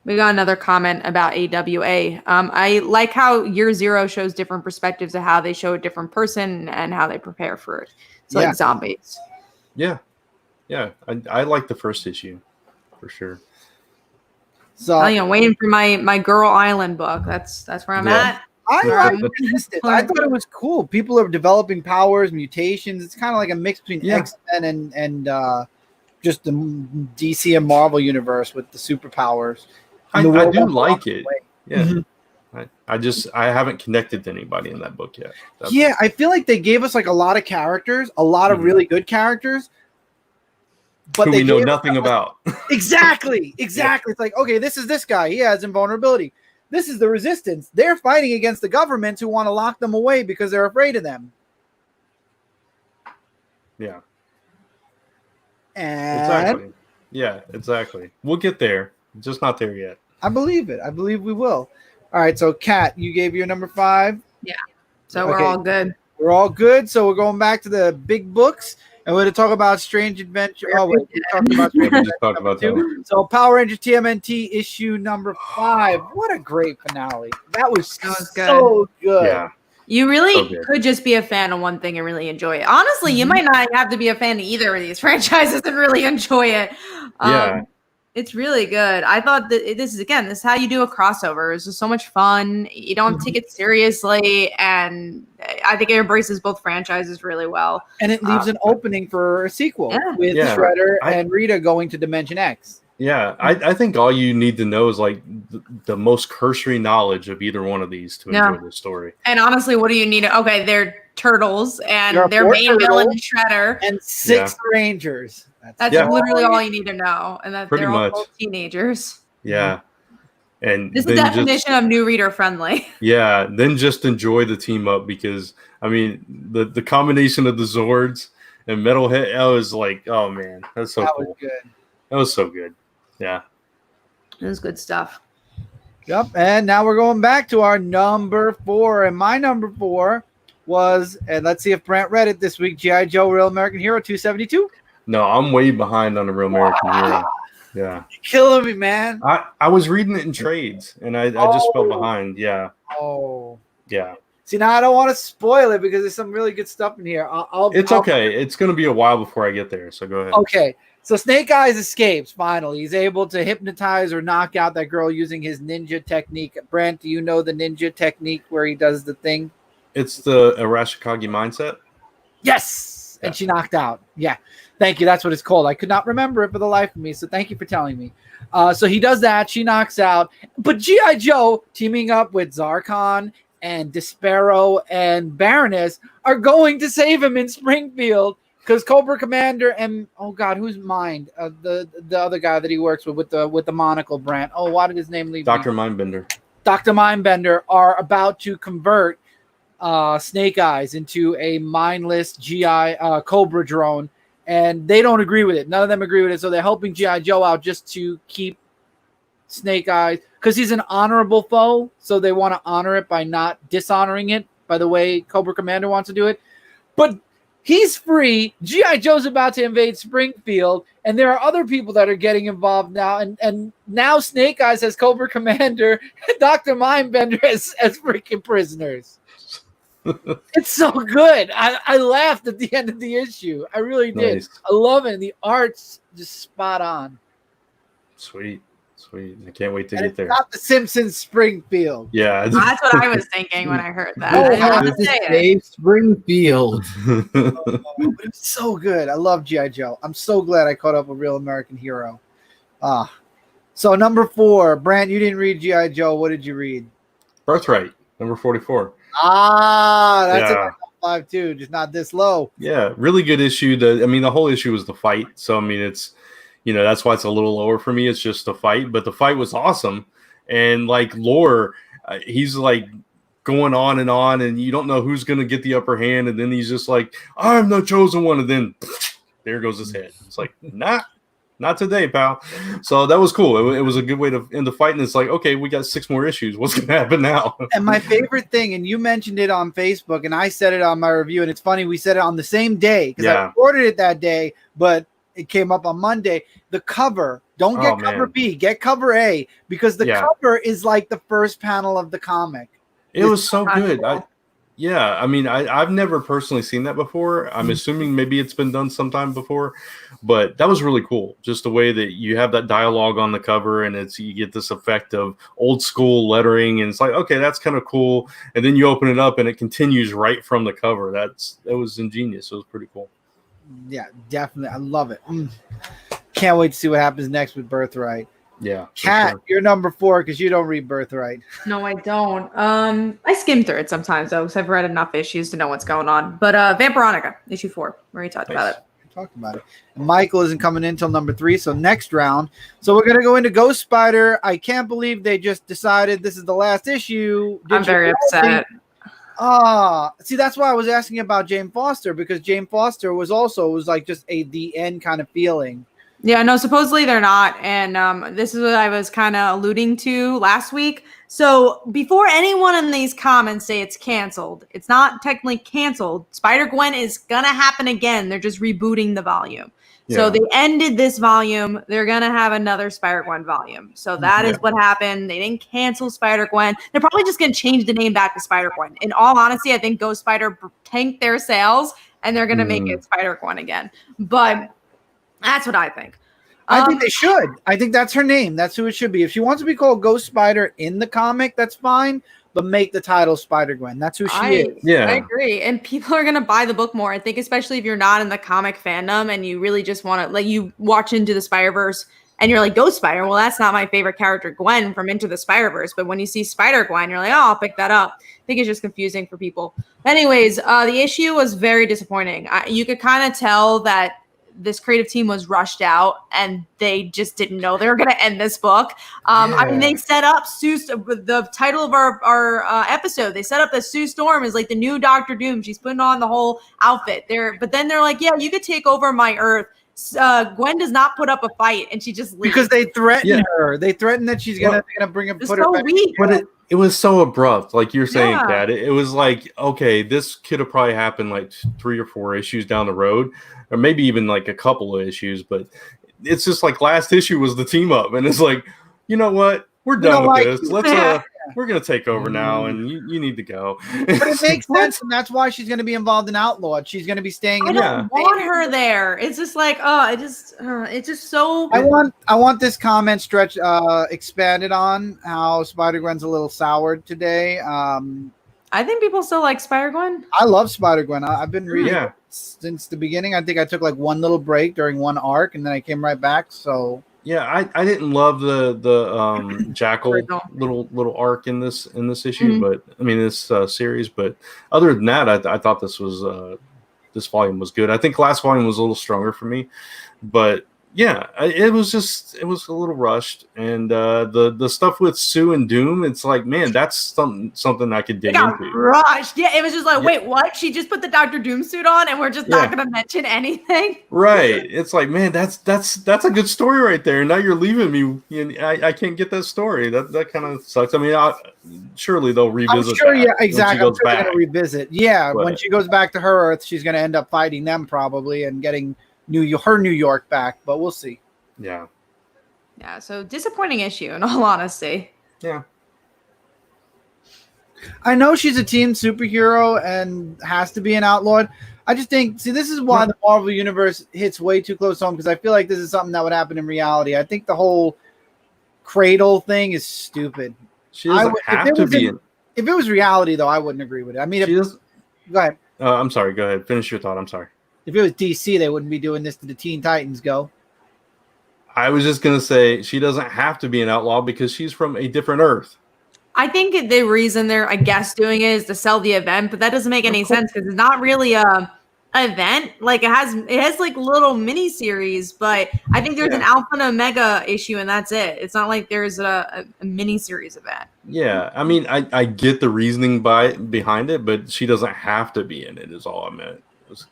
We got another comment about AWA. I like how Year Zero shows different perspectives of how they show a different person and how they prepare for it. So like zombies. Yeah. I like the first issue for sure. So waiting for my Girl Island book. That's where I'm at. I like Resistance. I thought it was cool. People are developing powers, mutations. It's kind of like a mix between X-Men and just the DC and Marvel universe with the superpowers. I do like it. Yeah. Mm-hmm. I haven't connected to anybody in that book yet. I feel like they gave us like a lot of characters, a lot of really good characters, but we know nothing about. Exactly. It's like, okay, this is this guy. He has invulnerability. This is the Resistance. They're fighting against the governments who want to lock them away because they're afraid of them. Yeah. And exactly. Yeah, exactly. We'll get there. Just not there yet. I believe it. I believe we will. All right. So, Kat, you gave your number 5. Yeah. So we're all good. We're all good. So we're going back to the big books, and we're going to talk about Strange Adventure. Oh wait, we're talking about Strange Adventure. Talk about that. So Power Ranger TMNT issue number 5. What a great finale! That was so good. Yeah. You really could just be a fan of one thing and really enjoy it. Honestly, you might not have to be a fan of either of these franchises and really enjoy it. It's really good. I thought that this is how you do a crossover. It's just so much fun. You don't take it seriously, and I think it embraces both franchises really well. And it leaves an opening for a sequel with Shredder and Rita going to Dimension X. Yeah, I think all you need to know is like the most cursory knowledge of either one of these to enjoy the story. And honestly, what do you need? Okay, they're turtles, and their main villain is Shredder, and 6 Rangers. That's literally all you need to know, and that Pretty they're much. all teenagers. Yeah, and this is the definition of new reader friendly. Yeah, then just enjoy the team up because I mean the combination of the Zords and Metalhead. I was like, oh man, that's so cool. Was good. That was so good. Yeah, it was good stuff. Yep, and now we're going back to our number 4, and my number 4 was, and let's see if Brant read it this week, G.I. Joe Real American Hero 272. No, I'm way behind on the Real American Hero. Yeah. You're killing me, man. I was reading it in trades, and I just fell behind. Yeah. Oh. Yeah. See, now I don't want to spoil it because there's some really good stuff in here. It's okay. It's going to be a while before I get there, so go ahead. Okay. So Snake Eyes escapes, finally. He's able to hypnotize or knock out that girl using his ninja technique. Brant, do you know the ninja technique where he does the thing? It's the Arashikage mindset? Yes! And she knocked out. Yeah. Thank you. That's what it's called. I could not remember it for the life of me, so thank you for telling me. So he does that. She knocks out. But G.I. Joe, teaming up with Zarkon and Despero and Baroness, are going to save him in Springfield. Because Cobra Commander and who's mind? The other guy that he works with the monocle, Brant. Oh, why did his name leave? Dr. Mindbender. Dr. Mindbender are about to convert Snake Eyes into a mindless GI Cobra drone, and they don't agree with it. None of them agree with it, so they're helping G.I. Joe out just to keep Snake Eyes, because he's an honorable foe, so they want to honor it by not dishonoring it by the way Cobra Commander wants to do it. But he's free. G.I. Joe's about to invade Springfield, and there are other people that are getting involved now. And now Snake Eyes has Cobra Commander and Dr. Mindbender as freaking prisoners. It's so good. I laughed at the end of the issue. I really did. Nice. I love it. The art's just spot on. Sweet. I can't wait to And get it's there. not the Simpsons Springfield. Yeah. That's what I was thinking when I heard that. I didn't want to say it. Dave Springfield. But it's so good. I love G.I. Joe. I'm so glad I caught up with Real American Hero. So number 4, Brant, you didn't read G.I. Joe. What did you read? Birthright, number 44. That's Yeah. a 5 too, just not this low. Yeah, really good issue. The whole issue was the fight. So, I mean, it's, that's why it's a little lower for me. It's just the fight. But the fight was awesome. And, like, Lore, he's, like, going on, and you don't know who's going to get the upper hand. And then he's just like, I'm the chosen one. And then there goes his head. It's like, not today, pal. So that was cool. It was a good way to end the fight. And it's like, okay, we got 6 more issues. What's going to happen now? And my favorite thing, and you mentioned it on Facebook, and I said it on my review, and it's funny, we said it on the same day, because I recorded it that day, but it came up on Monday. The cover, don't get cover B, get cover A, because the cover is like the first panel of the comic. It was so good. I've never personally seen that before. I'm assuming maybe it's been done sometime before, but that was really cool. Just the way that you have that dialogue on the cover, and you get this effect of old school lettering, and it's like, okay, that's kind of cool. And then you open it up, and it continues right from the cover. That was ingenious. It was pretty cool. Yeah, definitely. I love it. Can't wait to see what happens next with Birthright. Yeah. Kat, sure. you're number 4 because you don't read Birthright. No, I don't. I skim through it sometimes though, because I've read enough issues to know what's going on. But Vampironica, issue 4, where he talked about it. Talked about it. And Michael isn't coming in until number 3, so next round. So we're gonna go into Ghost Spider. I can't believe they just decided this is the last issue. I'm very upset. See, that's why I was asking about Jane Foster, because Jane Foster was like just the end kind of feeling. Yeah, no, supposedly they're not. And this is what I was kind of alluding to last week. So before anyone in these comments say it's canceled, it's not technically canceled. Spider-Gwen is going to happen again. They're just rebooting the volume. Yeah. So they ended this volume. They're going to have another Spider-Gwen volume. So that is what happened. They didn't cancel Spider-Gwen. They're probably just going to change the name back to Spider-Gwen. In all honesty, I think Ghost Spider tanked their sales, and they're going to make it Spider-Gwen again. But that's what I think. I think they should. I think that's her name. That's who it should be. If she wants to be called Ghost Spider in the comic, that's fine. But make the title Spider-Gwen. That's who she is. Yeah, I agree. And people are going to buy the book more. I think especially if you're not in the comic fandom and you really just want to, like, you watch Into the Spider-Verse and you're like, Ghost Spider, well, that's not my favorite character, Gwen, from Into the Spider-Verse. But when you see Spider-Gwen, you're like, oh, I'll pick that up. I think it's just confusing for people. Anyways, the issue was very disappointing. You could kind of tell that this creative team was rushed out and they just didn't know they were going to end this book. I mean, they set up the title of our episode. They set up that Sue Storm is like the new Doctor Doom. She's putting on the whole outfit there, but then they're like, yeah, you could take over my Earth. Gwen does not put up a fight and she just leaves. Because they threaten her. They threaten that she's gonna bring him. It's so weak. it was so abrupt, like you're saying, Yeah. Kat. It was like, okay, this could have probably happened like 3 or 4 issues down the road, or maybe even like a couple of issues. But it's just like last issue was the team up, and it's like, you know what? We're We done don't with like this. you. Let's we're gonna take over now, and you need to go. But it makes sense, and that's why she's going to be involved in Outlawed. She's going to be staying I in. don't want her there. It's just like, it's just so. I want this comment stretch expanded on how Spider-Gwen's a little soured today. I think people still like Spider-Gwen. I love Spider-Gwen. I've been reading Yeah. since the beginning. I think I took like one little break during one arc, and then I came right back. So Yeah, I didn't love the Jackal little arc in this issue, but I mean this series. But other than that, I thought this volume was good. I think last volume was a little stronger for me, but yeah, it was a little rushed. And the stuff with Sue and Doom, it's like, man, that's something I could dig into. Rushed. Yeah, it was just like, wait, what? She just put the Doctor Doom suit on, and we're just not going to mention anything. Right. It's like, man, that's a good story right there. Now you're leaving me. I can't get that story. That kind of sucks. I mean, surely they'll revisit. I'm sure, that yeah, exactly. I'm sure they're going to revisit. Yeah, But when she goes back to her Earth, she's going to end up fighting them probably and getting her New York back. But we'll see. Yeah. Yeah. So disappointing issue, in all honesty. Yeah. I know she's a team superhero and has to be an outlawed. I just think, this is why the Marvel Universe hits way too close home, because I feel like this is something that would happen in reality. I think the whole Cradle thing is stupid. She doesn't have to be in. If it was reality, though, I wouldn't agree with it. I mean, go ahead. I'm sorry. Go ahead. Finish your thought. I'm sorry. If it was DC, they wouldn't be doing this to the Teen Titans. Go. I was just going to say she doesn't have to be an outlaw because she's from a different Earth. I think the reason they're, I guess, doing it is to sell the event, but that doesn't make any sense because it's not really a event. Like it has like little mini series, but I think there's an Alpha and Omega issue, and that's it. It's not like there's a mini series event. Yeah, I mean, I get the reasoning behind it, but she doesn't have to be in it. Is all I meant.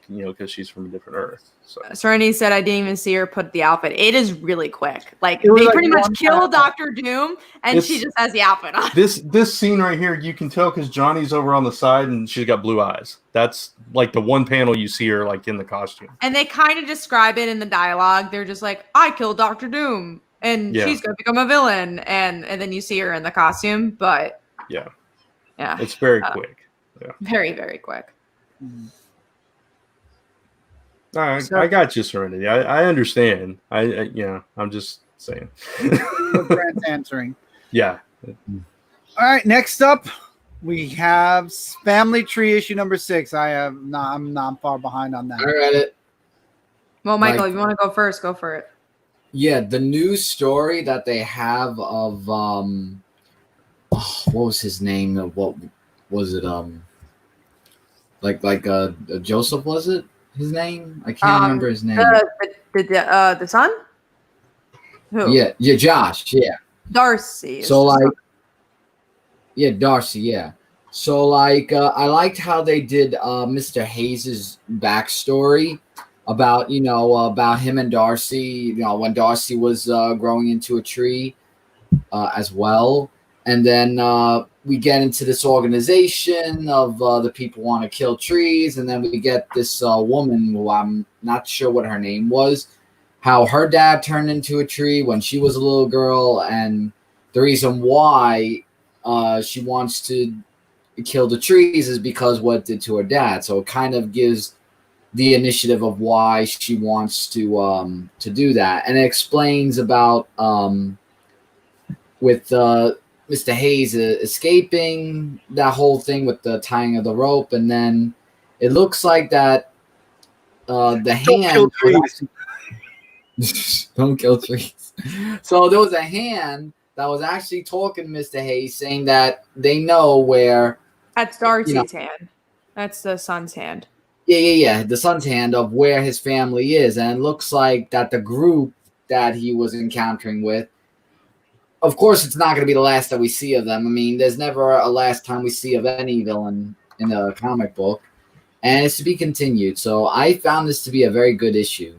Because she's from a different Earth. So Serenity said, I didn't even see her put the outfit. It is really quick. Like they pretty much kill Doctor Doom, and she just has the outfit on. This scene right here, you can tell because Johnny's over on the side and she's got blue eyes. That's like the one panel you see her like in the costume. And they kind of describe it in the dialogue. They're just like, I killed Doctor Doom, and she's gonna become a villain, and then you see her in the costume. But yeah, it's very quick. Yeah, very very quick. Mm-hmm. All right, I got you, Serenity. I understand. I'm just saying. Brant's answering. Yeah. All right. Next up, we have Family Tree issue number 6. I'm not far behind on that. I read it. Well, Michael, if you want to go first, go for it. Yeah, the new story that they have of what was his name? What was it? Joseph, was it? His name? I can't remember his name. The son? Who? Yeah, Josh. Yeah, Darcy. So Darcy. Yeah. So I liked how they did Mr. Hayes's backstory about about him and Darcy. When Darcy was growing into a tree as well, and then we get into this organization of the people want to kill trees, and then we get this woman who I'm not sure what her name was, how her dad turned into a tree when she was a little girl, and the reason why she wants to kill the trees is because what it did to her dad. So it kind of gives the initiative of why she wants to do that, and it explains about with Mr. Hayes escaping that whole thing with the tying of the rope, and then it looks like that the hand don't kill trees. So there was a hand that was actually talking to Mr. Hayes, saying that they know where. That's Darcy's hand. That's the son's hand. Yeah. The son's hand of where his family is, and it looks like that the group that he was encountering with. Of course, it's not going to be the last that we see of them. I mean, there's never a last time we see of any villain in a comic book. And it's to be continued. So I found this to be a very good issue.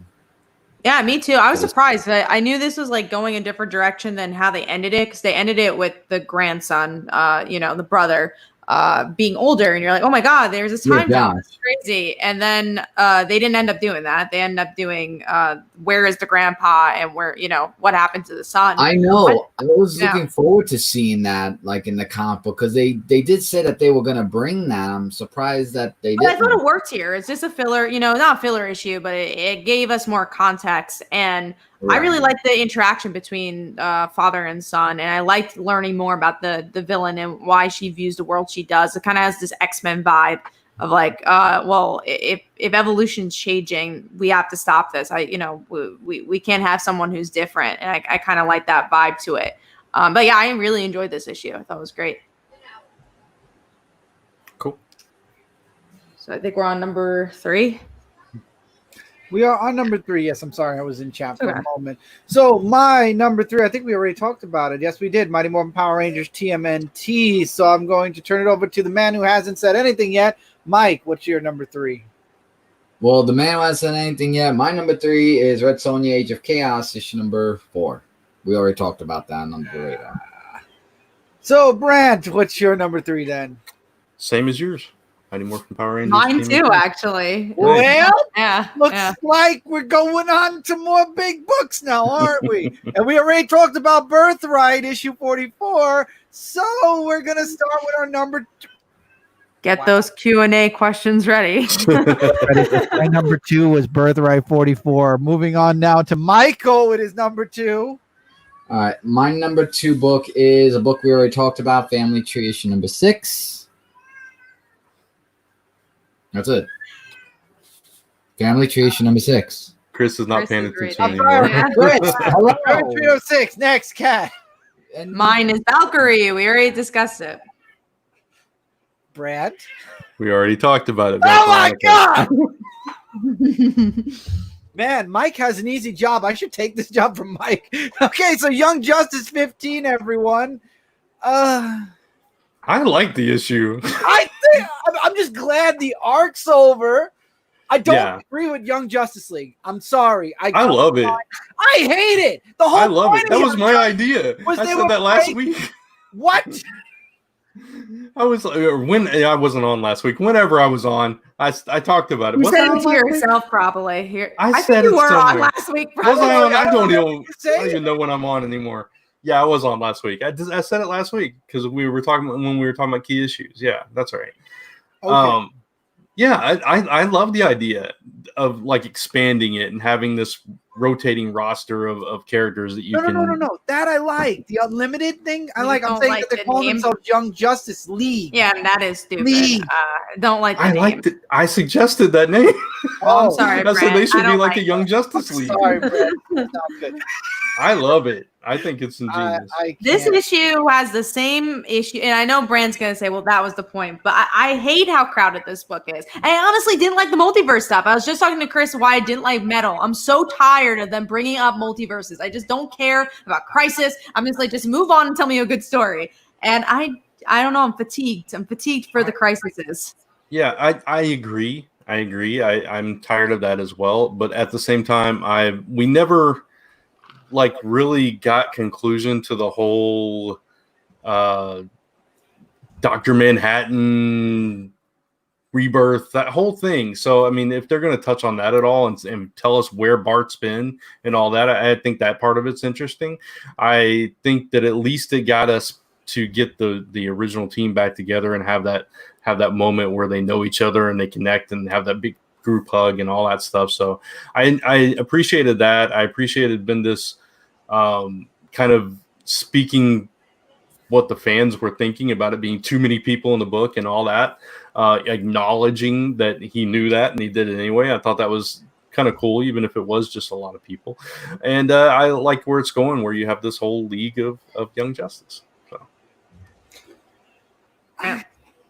Yeah, me too. I was surprised. I knew this was like going a different direction than how they ended it, because they ended it with the grandson, the brother, being older, and you're like, oh my god, there's this time jump. It's crazy. And then they didn't end up doing that. They ended up doing where is the grandpa, and where, what happened to the son. I know. I was looking forward to seeing that, like in the comic book, because they did say that they were going to bring that. I'm surprised that they didn't. I thought it worked here. It's just a filler, not a filler issue, but it gave us more context. And I really liked the interaction between father and son, and I liked learning more about the villain and why she views the world she does. It kind of has this X-Men vibe of like, well, if evolution's changing, we have to stop this. We can't have someone who's different, and I kind of like that vibe to it. But yeah, I really enjoyed this issue. I thought it was great. Cool. So I think we're on number 3. We are on number 3. Yes, I'm sorry. I was in chat for a moment. So my number 3, I think we already talked about it. Yes, we did. Mighty Morphin Power Rangers TMNT. So I'm going to turn it over to the man who hasn't said anything yet. Mike, what's your number 3? Well, the man who hasn't said anything yet. My number 3 is Red Sonja Age of Chaos, issue number 4. We already talked about that on the radar. So, Brant, what's your number 3 then? Same as yours. Mighty Morphin Power Rangers. Mine too, actually. Well, yeah. Looks like we're going on to more big books now, aren't we? And we already talked about Birthright, issue 44. So we're going to start with our number 2. Get those Q&A questions ready. My number 2 was Birthright 44. Moving on now to Michael with his number 2. All right. My number 2 book is a book we already talked about, Family Tree, issue number 6. That's it. Family Tree, issue number 6. Chris is not paying attention anymore. Chris, hello. 306. Next, Cat. Mine is Valkyrie. We already discussed it. Brad. We already talked about it. Oh my god! Man, Mike has an easy job. I should take this job from Mike. Okay, so Young Justice 15, everyone. I like the issue. I'm just glad the arc's over. I don't agree with Young Justice League. I'm sorry. I love it. I hate it. The whole I love it. That was my idea. I said that last week. What? I was when I wasn't on last week. Whenever I was on, I talked about it. You said it to yourself, probably. Here, I said think you were somewhere. on last week. Was I on? I don't even know when I'm on anymore. Yeah, I was on last week. I said it last week because we were talking about key issues. Yeah, that's right. Okay. I love the idea of like expanding it and having this rotating roster of characters that you can. No. That I like. The unlimited thing. I'm saying that they're calling themselves Young Justice League. Yeah, that is stupid. Don't like the name. Liked it. I suggested that name. Oh, I'm sorry. I said they should be like a the Young Justice League. Sorry, Brad. That's not good. I love it. I think it's ingenious. This issue has the same issue, and I know Brand's going to say, well, that was the point, but I hate how crowded this book is. I honestly didn't like the multiverse stuff. I was just talking to Chris why I didn't like Metal. I'm so tired of them bringing up multiverses. I just don't care about Crisis. I'm just like, just move on and tell me a good story. And I don't know. I'm fatigued. I'm fatigued for the crises. Yeah, I agree. I'm tired of that as well. But at the same time, we never like really got conclusion to the whole Dr. Manhattan rebirth, that whole thing. So I mean, if they're going to touch on that at all and tell us where Bart's been and all that, I think that part of it's interesting. I think that at least it got us to get the original team back together and have that moment where they know each other and they connect and have that big group hug and all that stuff. So I appreciated that. I appreciated Bendis kind of speaking what the fans were thinking about it being too many people in the book and all that, acknowledging that he knew that and he did it anyway. I thought that was kind of cool, even if it was just a lot of people. And I like where it's going, where you have this whole league of Young Justice. So.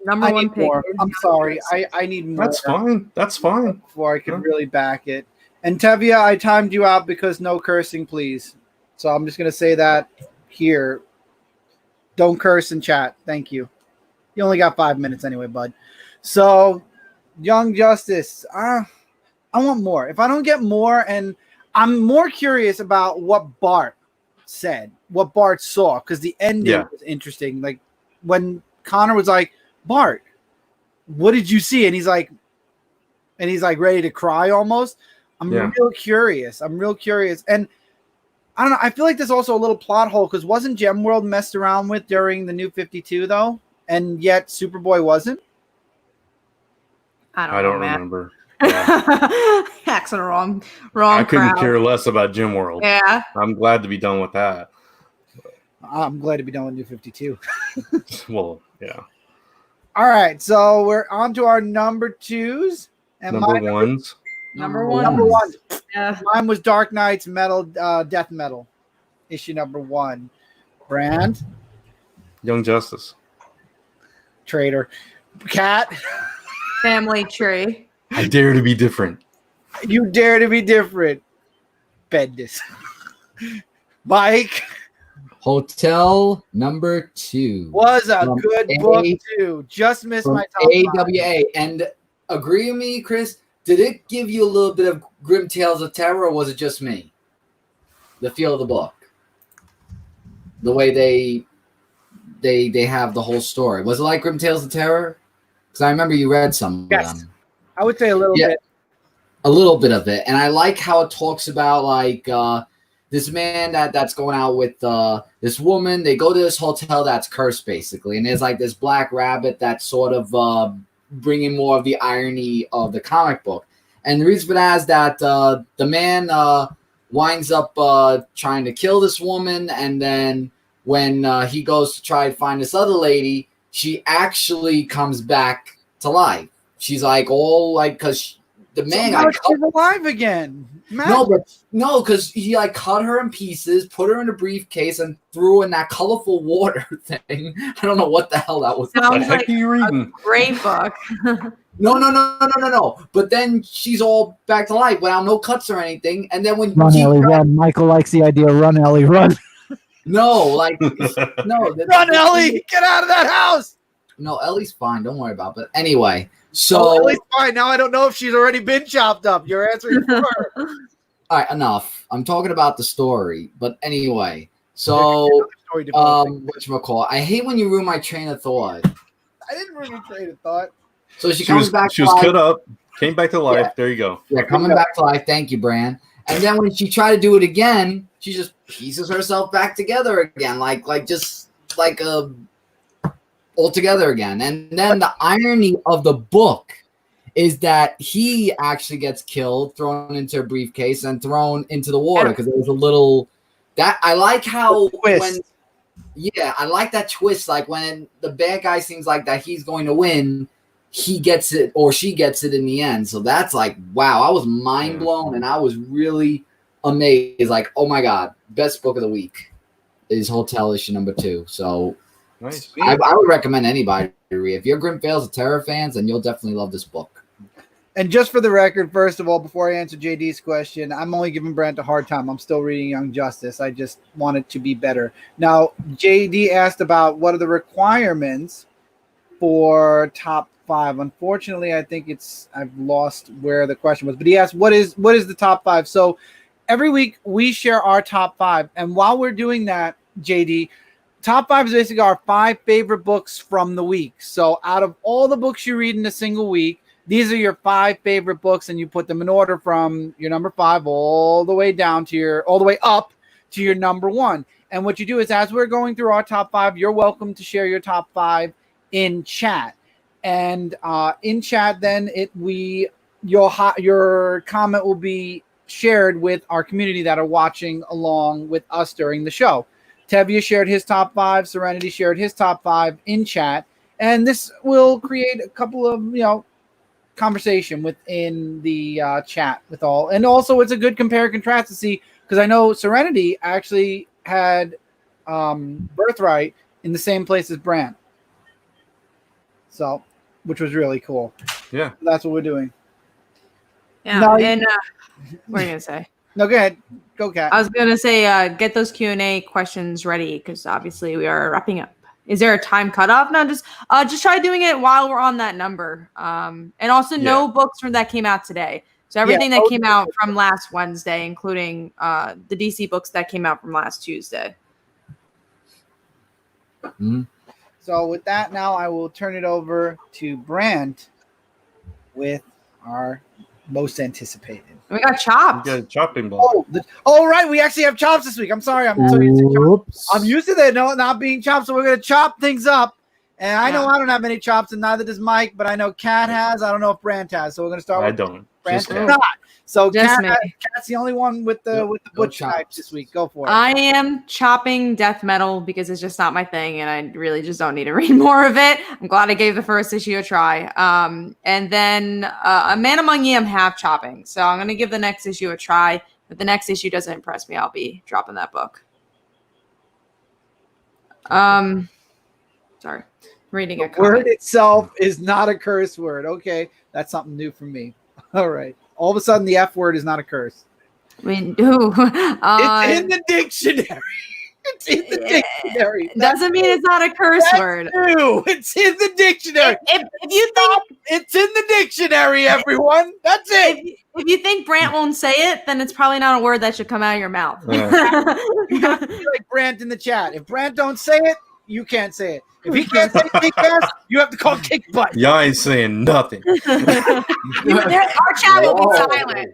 Number one pick. I'm sorry. I need more. That's fine. Before I can really back it. And Tevia, I timed you out because no cursing, please. So I'm just going to say that here. Don't curse in chat. Thank you. You only got 5 minutes anyway, bud. So, Young Justice. I want more. If I don't get more, and I'm more curious about what Bart said, what Bart saw, because the ending was interesting. Like when Connor was like, Bart, what did you see? And he's like ready to cry almost. I'm real curious. And I don't know. I feel like there's also a little plot hole because wasn't Gemworld messed around with during the New 52 though, and yet Superboy wasn't. I don't know, remember. Accent wrong. I couldn't crowd. care less about Gemworld. Yeah, I'm glad to be done with that. I'm glad to be done with New 52. Well, yeah. All right, so we're on to our number twos. And Number ones. Number one. Number one. Yeah. Mine was Dark Knight's Death Metal, issue number 1. Brand. Young Justice. Traitor. Cat. Family Tree. I dare to be different. You dare to be different. Bendis. Mike. Hotel number 2 Was a From good book too. Just missed my top 5. AWA. And agree with me, Chris, did it give you a little bit of Grim Tales of Terror, or was it just me? The feel of the book. The way they have the whole story. Was it like Grim Tales of Terror? Because I remember you read some of them. I would say a little bit. A little bit of it. And I like how it talks about like this man that's going out with this woman. They go to this hotel that's cursed basically. And there's like this black rabbit that's sort of bringing more of the irony of the comic book. And the reason for that is that the man winds up trying to kill this woman. And then when he goes to try to find this other lady, she actually comes back to life. She's like all like, because the man she's alive again. No, because he like cut her in pieces, put her in a briefcase, and threw in that colorful water thing. I don't know what the hell that was. Sounds like you reading? a great book. No. But then she's all back to life without no cuts or anything. And then when Run, Ellie, run. Michael likes the idea. Run, Ellie, run. no. Run, Ellie! Get out of that house! No, Ellie's fine. Don't worry about it. But anyway, so Ellie's fine. Now I don't know if she's already been chopped up. You're answering for her. All right, enough. I'm talking about the story. But anyway, so whatchamacallit? I hate when you ruin my train of thought. I didn't ruin your train of thought. So she comes back. She was cut up, came back to life. Yeah. There you go. Yeah, coming back to life. Thank you, Brant. And then when she tried to do it again, she just pieces herself back together again, like all together again. And then the irony of the book is that he actually gets killed, thrown into a briefcase, and thrown into the water because there was a little that I like how when I like that twist. Like when the bad guy seems like that he's going to win, he gets it or she gets it in the end. So that's like, wow, I was mind blown and I was really amazed. Like, oh my God, best book of the week is Hotel issue number 2. So nice. I would recommend anybody to read. If you're Grim Tales of Terror fans, then you'll definitely love this book. And just for the record, first of all, before I answer JD's question, I'm only giving Brant a hard time. I'm still reading Young Justice. I just want it to be better. Now, JD asked about what are the requirements for top 5. Unfortunately, I think I've lost where the question was. But he asked, what is the top 5? So every week we share our top 5. And while we're doing that, JD, top 5 is basically our 5 favorite books from the week. So out of all the books you read in a single week, these are your 5 favorite books, and you put them in order from your number 5 all the way up to your number 1. And what you do is, as we're going through our top 5, you're welcome to share your top 5 in chat. And in chat, then your comment will be shared with our community that are watching along with us during the show. Tevye shared his top 5. Serenity shared his top 5 in chat, and this will create a couple of conversation within the chat with all. And also it's a good compare and contrast to see, because I know Serenity actually had Birthright in the same place as Brant, so which was really cool. Yeah, so that's what we're doing. Yeah. Now, and what are you gonna say? No, go ahead. Go, Kat. I was gonna say get those Q&A questions ready because obviously we are wrapping up. Is there a time cutoff? No, just try doing it while we're on that number. And also no books from that came out today. So everything that those came are out from last Wednesday, including the DC books that came out from last Tuesday. So with that, now I will turn it over to Brant with our most anticipated. We got chopped. You got a chopping block. Right. We actually have chops this week. I'm sorry. I'm so used to chops. Oops. I'm used to that not being chopped, so we're gonna chop things up. And I know I don't have any chops, and neither does Mike. But I know Kat has. I don't know if Brant has. So we're gonna start. I with don't. Brant Just does Kat. not. So Just me. Kat's the only one with the butch knife this week. Go for it. I am chopping death metal because it's just not my thing, and I really just don't need to read more of it. I'm glad I gave the first issue a try. And then A Man Among Ye I'm half chopping, so I'm gonna give the next issue a try. If the next issue doesn't impress me, I'll be dropping that book. Sorry, reading a The word comment. itself is not a curse word. Okay, that's something new for me. All right. All of a sudden, the F word is not a curse. I mean, who? It's in the dictionary. It's in the dictionary. Doesn't mean it's not a curse word. True. It's in the dictionary. If you think It's in the dictionary, everyone. That's it. if you think Brant won't say it, then it's probably not a word that should come out of your mouth. Yeah. You have to be like Brant in the chat. If Brant don't say it, you can't say it. If he can't say kick ass, you have to call kick butt. Y'all ain't saying nothing. Our chat will be silent.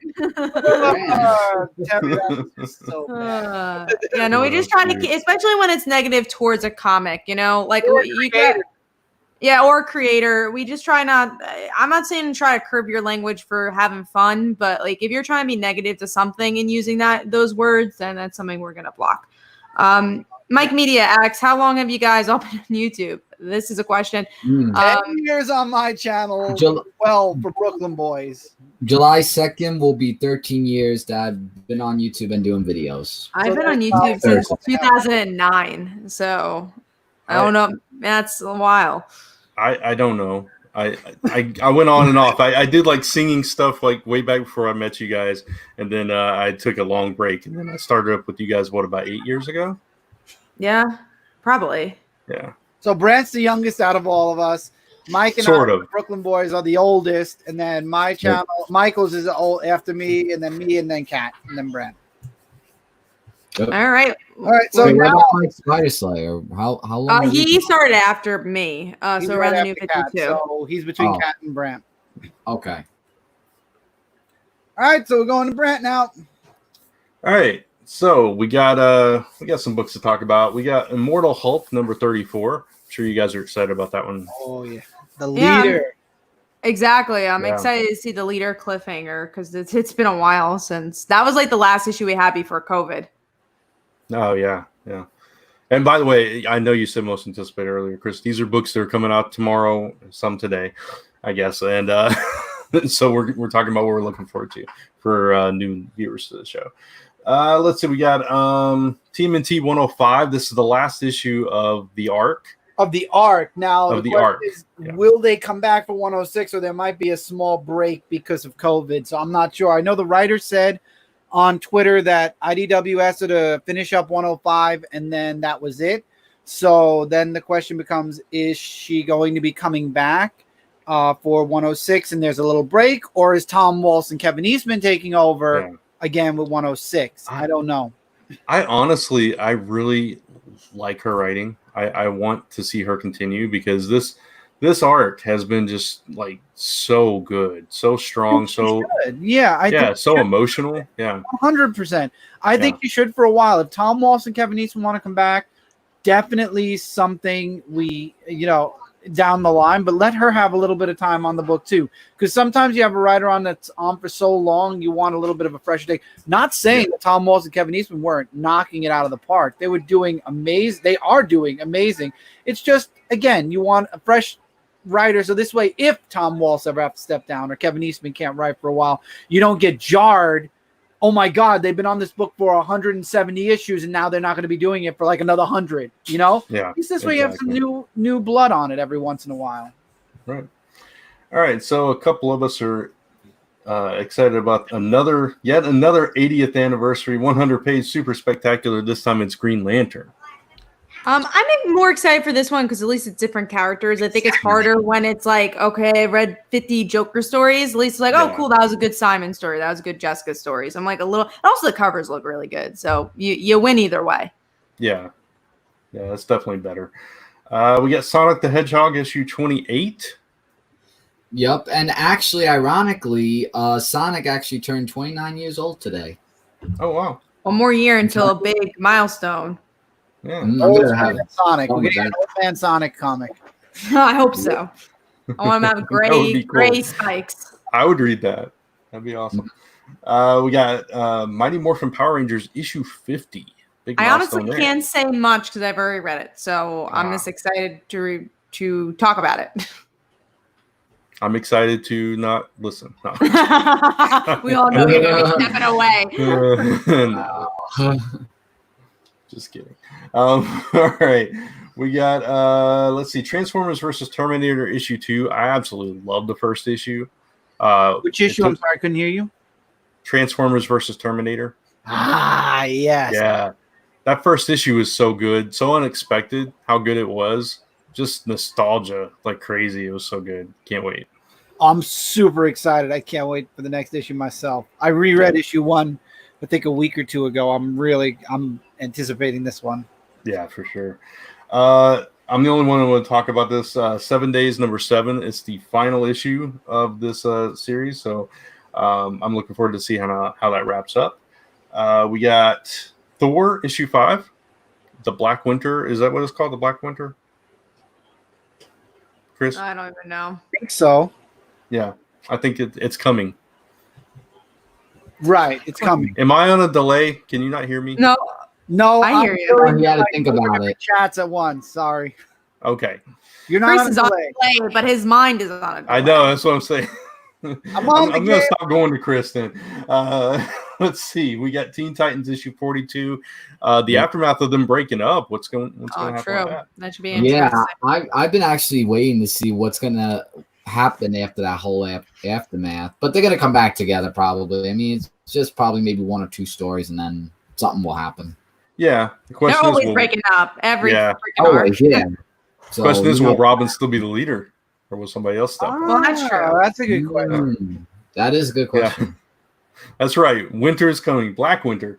So bad. Yeah, no, we just try to, especially when it's negative towards a comic, like you get, or creator. We just try not. I'm not saying try to curb your language for having fun, but like if you're trying to be negative to something and using those words, then that's something we're gonna block. Mike Media asks, how long have you guys all been on YouTube? This is a question. 10 years on my channel. For Brooklyn Boys. July 2nd will be 13 years that I've been on YouTube and doing videos. I've been on YouTube since 2009, so I don't know. That's a while. I don't know. I went on and off. I did like singing stuff like way back before I met you guys, and then I took a long break, and then I started up with you guys. What, about 8 years ago? Yeah, probably. Yeah. So Brant's the youngest out of all of us. Mike and the Brooklyn Boys are the oldest, and then my channel, Michael's is old after me, and then me, and then Kat, and then Brant. All right. So what now about Mike Spider Slayer? How long? He started after me, so around the new 52. So he's between Kat and Brant. Okay. All right, so we're going to Brant now. All right. So we got some books to talk about. We got Immortal Hulk number 34. I'm sure you guys are excited about that one. Oh yeah, the leader. Exactly. I'm excited to see the leader cliffhanger because it's been a while since that was like the last issue we had before COVID. Oh yeah. And by the way, I know you said most anticipated earlier, Chris. These are books that are coming out tomorrow, some today, I guess. And so we're talking about what we're looking forward to for new viewers to the show. Let's see. We got TMNT 105. This is the last issue of the arc. Now, of the arc. Will they come back for 106, or there might be a small break because of COVID? So I'm not sure. I know the writer said on Twitter that IDW asked her to finish up 105, and then that was it. So then the question becomes, is she going to be coming back for 106 and there's a little break, or is Tom Waltz and Kevin Eastman taking over again with 106? I don't know. I really like her writing. I want to see her continue because this arc has been just like so good, so strong, so good. So emotional. 100%. I think you should for a while. If Tom Waltz and Kevin Eastman want to come back, definitely something we down the line, but let her have a little bit of time on the book too, because sometimes you have a writer on that's on for so long, you want a little bit of a fresh take. Not saying that Tom Waltz and Kevin Eastman weren't knocking it out of the park. They were doing amazing. They are doing amazing. It's just, again, you want a fresh writer, so this way, if Tom Waltz ever have to step down or Kevin Eastman can't write for a while, you don't get jarred. Oh my God, they've been on this book for 170 issues, and now they're not going to be doing it for like another 100. Yeah. At least this way you have some new blood on it every once in a while. Right. All right. So a couple of us are excited about yet another 80th anniversary, 100-page super spectacular. This time it's Green Lantern. I'm more excited for this one because at least it's different characters. I think it's harder when it's like, okay, I read 50 Joker stories. At least it's like, oh, cool, that was a good Simon story. That was a good Jessica story. So I'm like a little. And also the covers look really good. So you win either way. Yeah, that's definitely better. We got Sonic the Hedgehog issue 28. Yep, and actually, ironically, Sonic actually turned 29 years old today. Oh wow! One more year until a big milestone. Yeah, I'm Old gonna have man Sonic. fun We with get an that. old man Sonic comic. I hope so. I want him to have That would be cool. gray spikes. I would read that. That'd be awesome. We got Mighty Morphin Power Rangers issue 50. Big I honestly milestone there. can't say much because I've already read it, so I'm just excited to talk about it. I'm excited to not listen. No. We all know you're gonna be stepping away. No. Just kidding. All right. We got let's see, Transformers versus Terminator issue 2. I absolutely love the first issue. Which issue? I'm sorry, I couldn't hear you. Transformers versus Terminator. Ah, yes. Yeah. That first issue was so good, so unexpected how good it was. Just nostalgia like crazy. It was so good. Can't wait. I'm super excited. I can't wait for the next issue myself. I reread issue 1, I think a week or two ago. I'm anticipating this one. Yeah, for sure. I'm the only one who want to talk about this. 7 Days number 7. It's the final issue of this series, so I'm looking forward to see how that wraps up. We got Thor issue 5, the Black Winter. Is that what it's called? The Black Winter? Chris? I don't even know. I think so. Yeah, I think it's coming. Right, it's coming. Am I on a delay? Can you not hear me? No, I hear you. doing You gotta like think four about different it. chats at once. Sorry, Okay. you're not Chris on is a on delay. a delay, but his mind is on a delay. I know, that's what I'm saying. I'm on the going game. to stop going to Chris then. Let's see. We got Teen Titans issue 42. The aftermath of them breaking up. What's going to Oh, happen true. with that? That should be interesting. Yeah, I've been actually waiting to see what's gonna happen after that whole aftermath. But they're gonna come back together probably. I mean, it's just probably maybe 1 or 2 stories, and then something will happen. Yeah. The They're question always is, breaking up every Yeah. freaking arc. Always, yeah. So, question is, you know, will Robin still be the leader, or will somebody else step? up? Well, that's true. That's a good question. That is a good question. That's right. Winter is coming. Black Winter.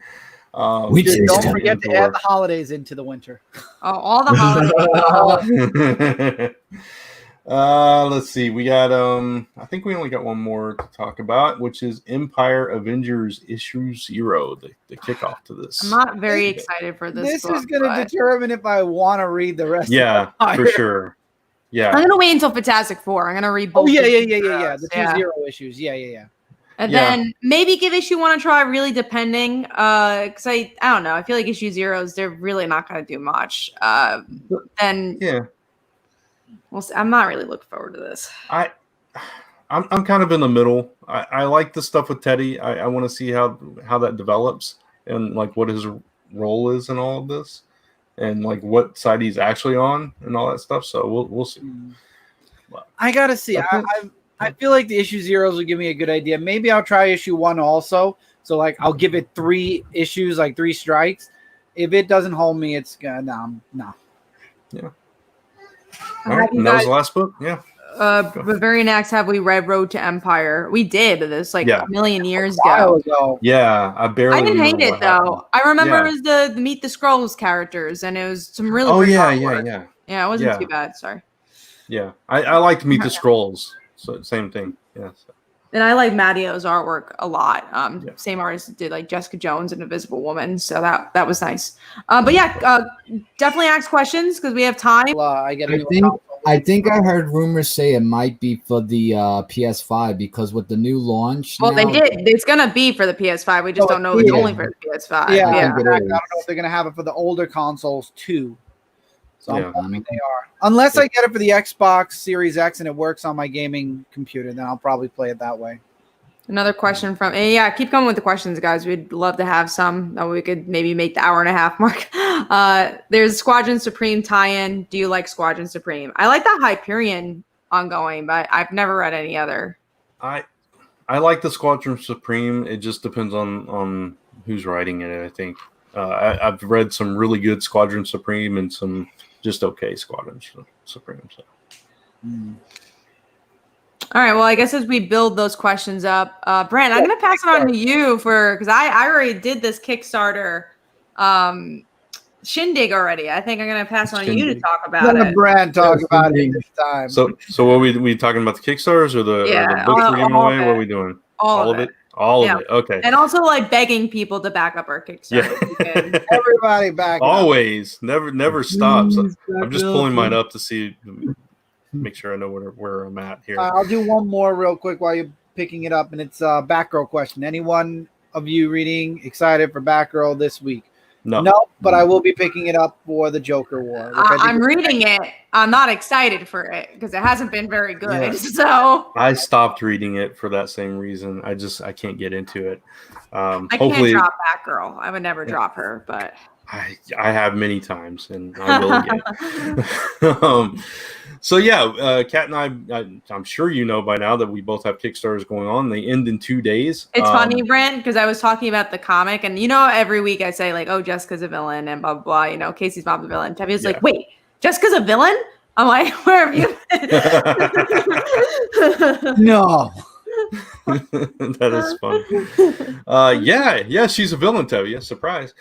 Which Just is don't coming forget to add the holidays into the winter. Oh, all the holidays. Let's see. We got I think we only got one more to talk about, which is Empire Avengers issue 0, the kickoff to this. I'm not very excited for this. This book, is going to but determine if I want to read the rest. Yeah, of for the sure. Yeah. I'm gonna wait until Fantastic Four. I'm gonna read both. Oh yeah. issues The two first. zero issues. Yeah. And Yeah. then maybe give issue 1 a try, really depending. Because I don't know. I feel like issue 0s, they're really not gonna do much. Then Yeah. we'll see. I'm not really looking forward to this. I'm kind of in the middle. I like the stuff with Teddy. I want to see how that develops and like what his role is in all of this, and like what side he's actually on and all that stuff. So we'll see. I gotta see. I feel like the issue 0s will give me a good idea. Maybe I'll try issue 1 also. So like I'll give it 3 issues, like 3 strikes. If it doesn't hold me, it's gonna no. Yeah. Have All right, you and that was guys- the last book. Yeah. But very next, have we read Road to Empire? We did this like Yeah. a million years A while ago. ago. Yeah. I barely. I didn't hate remember it what happened. though. I remember Yeah. it was the Meet the Scrolls characters, and it was some really. Oh great yeah, artwork. yeah. Yeah, it wasn't Yeah. too bad. Sorry. Yeah. I like to Meet the Scrolls. So same thing. Yeah. So. And I like Mattio's artwork a lot. Yeah. Same artist did like Jessica Jones and Invisible Woman, so that was nice. But yeah, definitely ask questions because we have time. I get a new think- console. I think I heard rumors say it might be for the PS5 because with the new launch. Well, they now- did. It's gonna be for the PS5. We just Oh, don't know it's yeah. only for the PS5. Yeah, I Yeah. think it I is. don't know if they're gonna have it for the older consoles too. So Yeah. I'm hoping they are. Unless I get it for the Xbox Series X and it works on my gaming computer, then I'll probably play it that way. Another question from keep coming with the questions, guys. We'd love to have some that we could maybe make the hour and a half mark. There's Squadron Supreme tie-in. Do you like Squadron Supreme? I like that Hyperion ongoing, but I've never read any other. I like the Squadron Supreme. It just depends on who's writing it, I think. I've read some really good Squadron Supreme and some just okay Squadron Supreme. So. All right. Well, I guess as we build those questions up, Brant, I'm going to pass it on to you because I already did this Kickstarter shindig already. I think I'm going to pass it on to you to talk about it. Brant talk about it this time. So what we talking about, the Kickstarters or the books we're giving away? What are we doing? All of it. All of it. Okay. And also like begging people to back up our Kickstarter. Yeah. Everybody back. Always. Never stops. I'm just pulling mine up to see. Make sure I know where I'm at here. I'll do one more real quick while you're picking it up, and it's a Batgirl question. Anyone of you reading excited for Batgirl this week? No, but I will be picking it up for the Joker War. I'm reading it. I'm not excited for it because it hasn't been very good. Yeah. So I stopped reading it for that same reason. I can't get into it. I can't drop Batgirl. I would never drop her, but I have many times, and I will again. So yeah, Kat and I'm sure you know by now that we both have Kickstarters going on. They end in 2 days. It's funny, Brant, because I was talking about the comic, and every week I say like, "Oh, Jessica's a villain," and blah blah blah. Casey's mom's a villain. Tavia's like, "Wait, Jessica's a villain?" I'm like, "Where have you been?" No. That is fun. Yeah, she's a villain, Tavia. Surprise.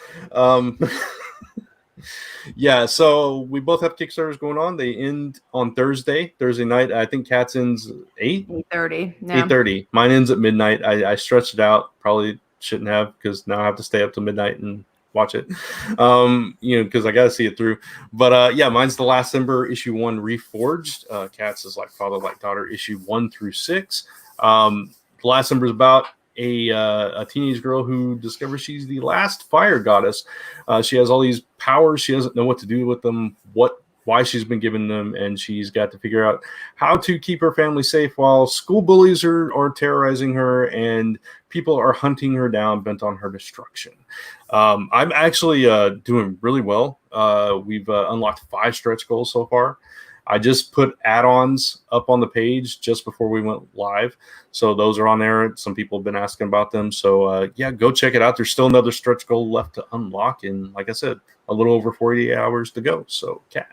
Yeah, so we both have Kickstarters going on. They end on Thursday night. I think Kat's ends 8:30. Yeah. 8:30. Mine ends at midnight. I stretched it out. Probably shouldn't have because now I have to stay up till midnight and watch it. Because I got to see it through. But yeah, mine's The Last Ember, issue 1, Reforged. Kat's is Like Father, Like Daughter, issue 1 through 6. The Last Ember is about a teenage girl who discovers she's the last fire goddess. She has all these powers. She doesn't know what to do with them, why she's been given them, and she's got to figure out how to keep her family safe while school bullies are terrorizing her and people are hunting her down, bent on her destruction. I'm actually doing really well. We've unlocked 5 stretch goals so far. I just put add-ons up on the page just before we went live. So those are on there. Some people have been asking about them. So yeah, go check it out. There's still another stretch goal left to unlock. And like I said, a little over 48 hours to go. So Kat.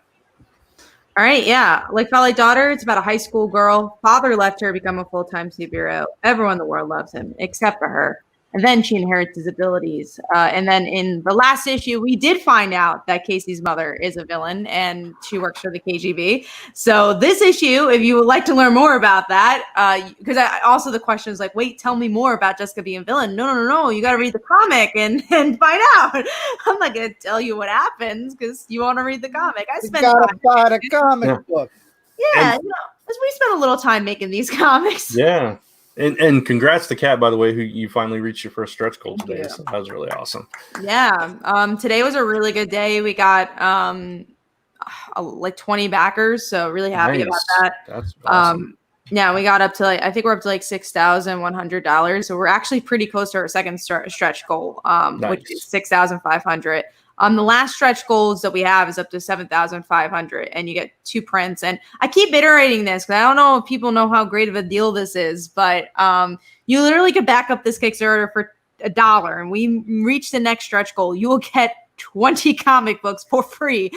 All right. Yeah. Like Father, Like Daughter, it's about a high school girl. Father left her to become a full-time superhero. Everyone in the world loves him except for her. And then she inherits his abilities. And then in the last issue, we did find out that Casey's mother is a villain and she works for the KGB. So this issue, if you would like to learn more about that, because also the question is like, wait, tell me more about Jessica being a villain. No. You got to read the comic and find out. I'm not going to tell you what happens because you want to read the comic. You got to buy the comic book. Yeah, we spent a little time making these comics. Yeah. And congrats to Kat, by the way, who you finally reached your first stretch goal today. So that was really awesome. Yeah. Today was a really good day. We got like 20 backers, so really happy about that. That's awesome. Yeah, we got up to I think we're up to like $6,100. So we're actually pretty close to our second stretch goal, which is $6,500. The last stretch goals that we have is up to 7,500, and you get 2 prints. And I keep iterating this because I don't know if people know how great of a deal this is, but you literally could back up this Kickstarter for $1, and we reach the next stretch goal. You will get 20 comic books for free.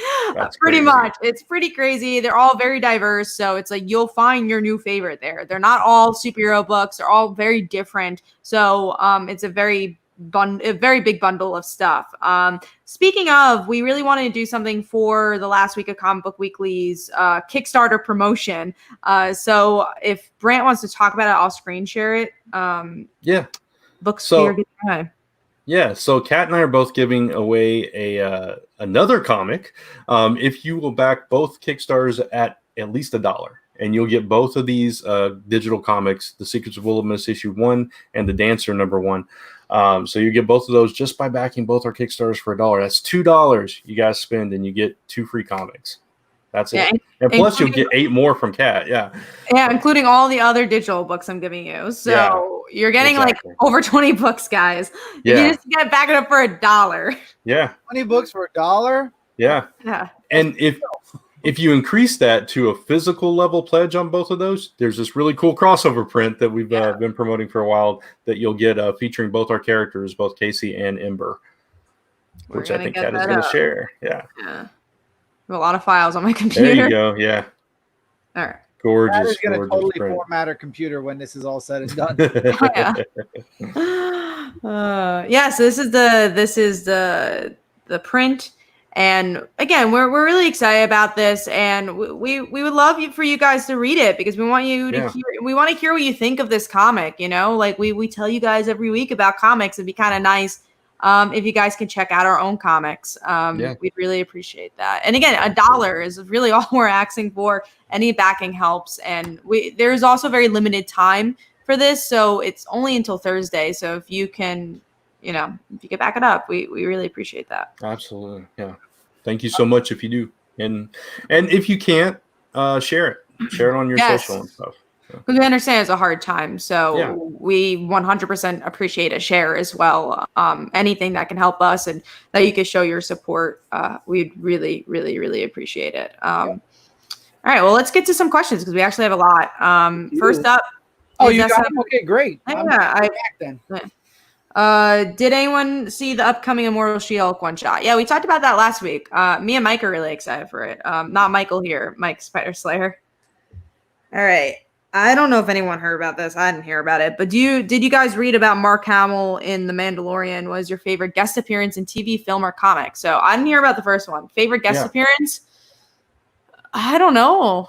Pretty much. It's pretty crazy. They're all very diverse, so it's like you'll find your new favorite there. They're not all superhero books. They're all very different. So it's a very big bundle of stuff. Speaking of, we really wanted to do something for the last week of Comic Book Weekly's Kickstarter promotion. So if Brant wants to talk about it, I'll screen share it. Yeah. Books. Yeah. So Kat and I are both giving away another comic. If you will back both Kickstarters at least $1. And you'll get both of these digital comics, The Secrets of Wilhelmus issue 1 and The Dancer #1. So you get both of those just by backing both our Kickstarters for $1. That's $2 you guys spend, and you get 2 free comics. That's it. And plus, you'll get 8 more from Kat. Yeah, including all the other digital books I'm giving you. So you're getting like over 20 books, guys. Yeah. You just get back it up for $1. Yeah, 20 books for $1. Yeah. And if you increase that to a physical level pledge on both of those, there's this really cool crossover print that we've been promoting for a while that you'll get featuring both our characters, both Casey and Ember. which I think Kat is going to share. Yeah. I have a lot of files on my computer. There you go. Yeah. All right. Gorgeous. That is going to totally print. format her computer when this is all said and done. So this is the print, and again, we're really excited about this, and we would love for you guys to read it because we want you to hear what you think of this comic. Like we tell you guys every week about comics. It'd be kind of nice if you guys can check out our own comics. We'd really appreciate that. And again, $1 is really all we're asking for. Any backing helps. And there's also very limited time for this. So it's only until Thursday. So if you can, if you can back it up, we really appreciate that. Absolutely. Yeah. Thank you so much if you do. And if you can't, share it. Share it on your social and stuff. Because we understand it's a hard time. So we 100% appreciate a share as well. Anything that can help us and that you can show your support, we'd really, really, really appreciate it. All right, well, let's get to some questions because we actually have a lot. First up. Oh, you got them? Okay, great. Did anyone see the upcoming Immortal She-Hulk one-shot? Yeah, we talked about that last week. Me and Mike are really excited for it. Not Michael here, Mike Spider Slayer. All right. I don't know if anyone heard about this. I didn't hear about it. But did you guys read about Mark Hamill in The Mandalorian was your favorite guest appearance in TV, film, or comic? So I didn't hear about the first one. Favorite guest appearance? I don't know.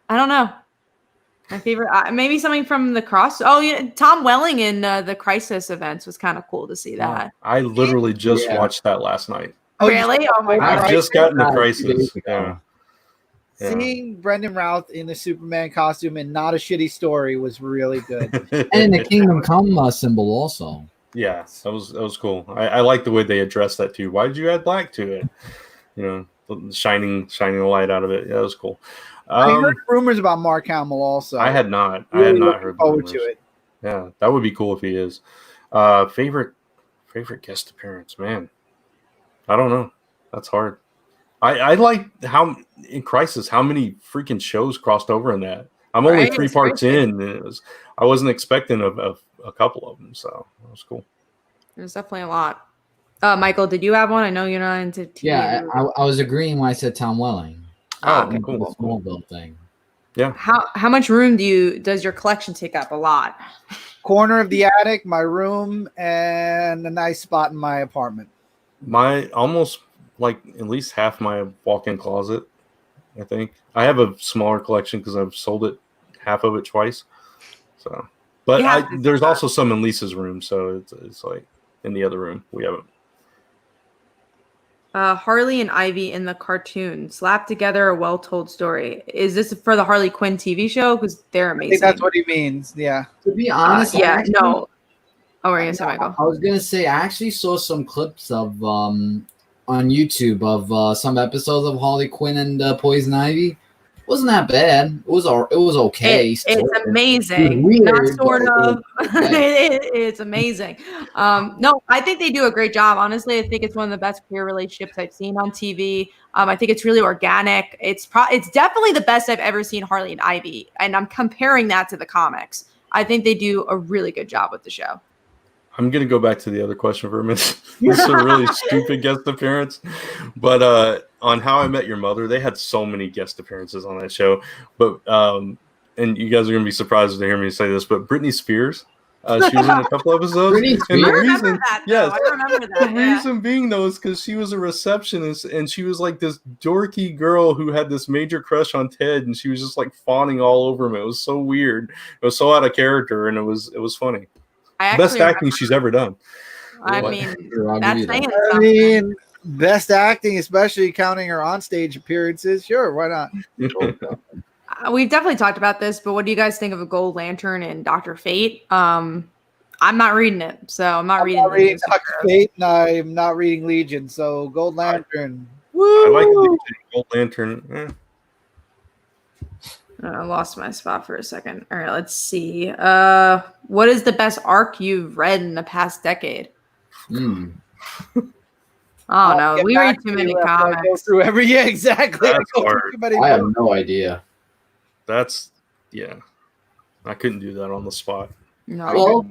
My favorite, maybe something from the Cross. Oh, yeah, Tom Welling in the Crisis events was kind of cool to see that. I literally just watched that last night. Oh, really? Oh my God! I've just gotten the Crisis. Seeing Brendan Routh in the Superman costume and Not a Shitty Story was really good. And the Kingdom Come symbol also. Yeah, that was cool. I like the way they addressed that too. Why did you add black to it? Shining the light out of it. Yeah, that was cool. I heard rumors about Mark Hamill also. I had not. Really I had not heard forward to it. Yeah, that would be cool if he is. Favorite guest appearance, man. I don't know. That's hard. I like how in Crisis how many freaking shows crossed over in that. I'm only 3 parts in. I wasn't expecting a couple of them, so that was cool. There's definitely a lot. Michael, did you have one? I know you're not into TV. Yeah, I was agreeing when I said Tom Welling. Okay, cool. The Smallville thing. Yeah. How much room does your collection take up? A lot. Corner of the attic, my room, and a nice spot in my apartment. My almost like at least half my walk-in closet. I think I have a smaller collection because I've sold it, half of it twice. So, but there's also some in Lisa's room, so it's like in the other room we haven't. Harley and Ivy in the cartoon slap together a well-told story. Is this for the Harley Quinn TV show? Because they're amazing. I think that's what he means. Yeah. To be honest, no. Oh, were you gonna say, Michael? I was gonna say I actually saw some clips of on YouTube of some episodes of Harley Quinn and Poison Ivy. Wasn't that bad. It was okay. It's amazing. Weird, not sort of. It's amazing. No, I think they do a great job. Honestly, I think it's one of the best peer relationships I've seen on TV. I think it's really organic. It's definitely the best I've ever seen Harley and Ivy, and I'm comparing that to the comics. I think they do a really good job with the show. I'm going to go back to the other question for a minute. It's a really stupid guest appearance. But on How I Met Your Mother, they had so many guest appearances on that show. But and you guys are going to be surprised to hear me say this, but Britney Spears, she was in a couple episodes. And the reason, I remember that. The reason being, though, is because she was a receptionist, and she was like this dorky girl who had this major crush on Ted, and she was just like fawning all over him. It was so weird. It was so out of character, and it was funny. Best acting she's ever done. I mean, that's saying something. Best acting, especially counting her onstage appearances. Sure, why not? We've definitely talked about this, but what do you guys think of a Gold Lantern and Dr. Fate? I'm not reading it, so I'm not reading Dr. Fate, and I'm not reading Legion. So Gold Lantern. I like Gold Lantern. I lost my spot for a second. All right, let's see. What is the best arc you've read in the past decade? Hmm. Oh no, we read too many comics. Go through every year, exactly. I have no idea. I couldn't do that on the spot. No. Well,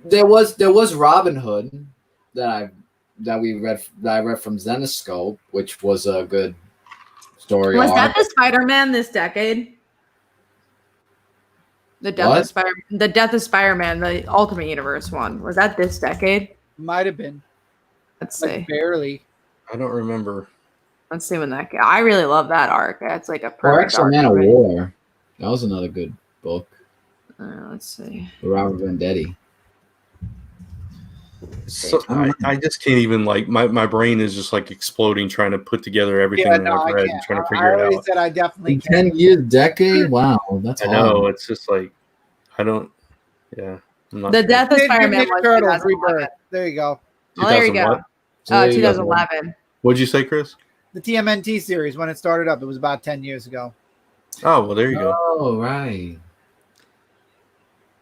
there was Robin Hood that that I read from Zenoscope, which was a good story Was arc. that the Spider-Man this decade? The death of Spider-Man, the Ultimate Universe one. Was that this decade? Might have been. Let's Like, see. barely. I don't remember. Let's see when that. I really love that arc. That's like a Or perfect arc. Man of for me. War. That was another good book. Let's see. Robert Venditti. So I just can't even like my brain is just like exploding trying to put together everything that I've read and trying to figure it out. Said I definitely can. 10-year decade? Wow, that's I know it's just like I don't. Yeah, I'm not the sure. death of Spider-Man was Turtles 2011. Rebirth. There you go. Oh, there you go. 2011. What'd you say, Chris? The TMNT series when it started up, it was about 10 years ago. Oh well, there you go. Oh right.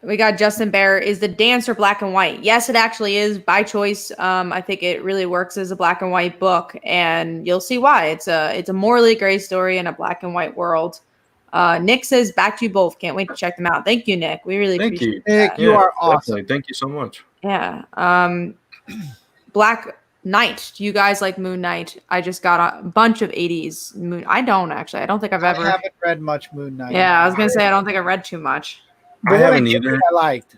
We got Justin Bear. Is the dancer black and white? Yes, it actually is by choice. I think it really works as a black and white book, and you'll see why. It's a morally gray story in a black and white world. Nick says, "Back to you both. Can't wait to check them out." Thank you, Nick. We really appreciate Nick, that. you are awesome. Definitely. Thank you so much. Yeah. Black Knight. Do you guys like Moon Knight? I just got a bunch of 80s Moon. I don't actually. I don't think I've ever. I haven't read much Moon Knight. Yeah, I was gonna say I don't think I read too much. I haven't either. I liked.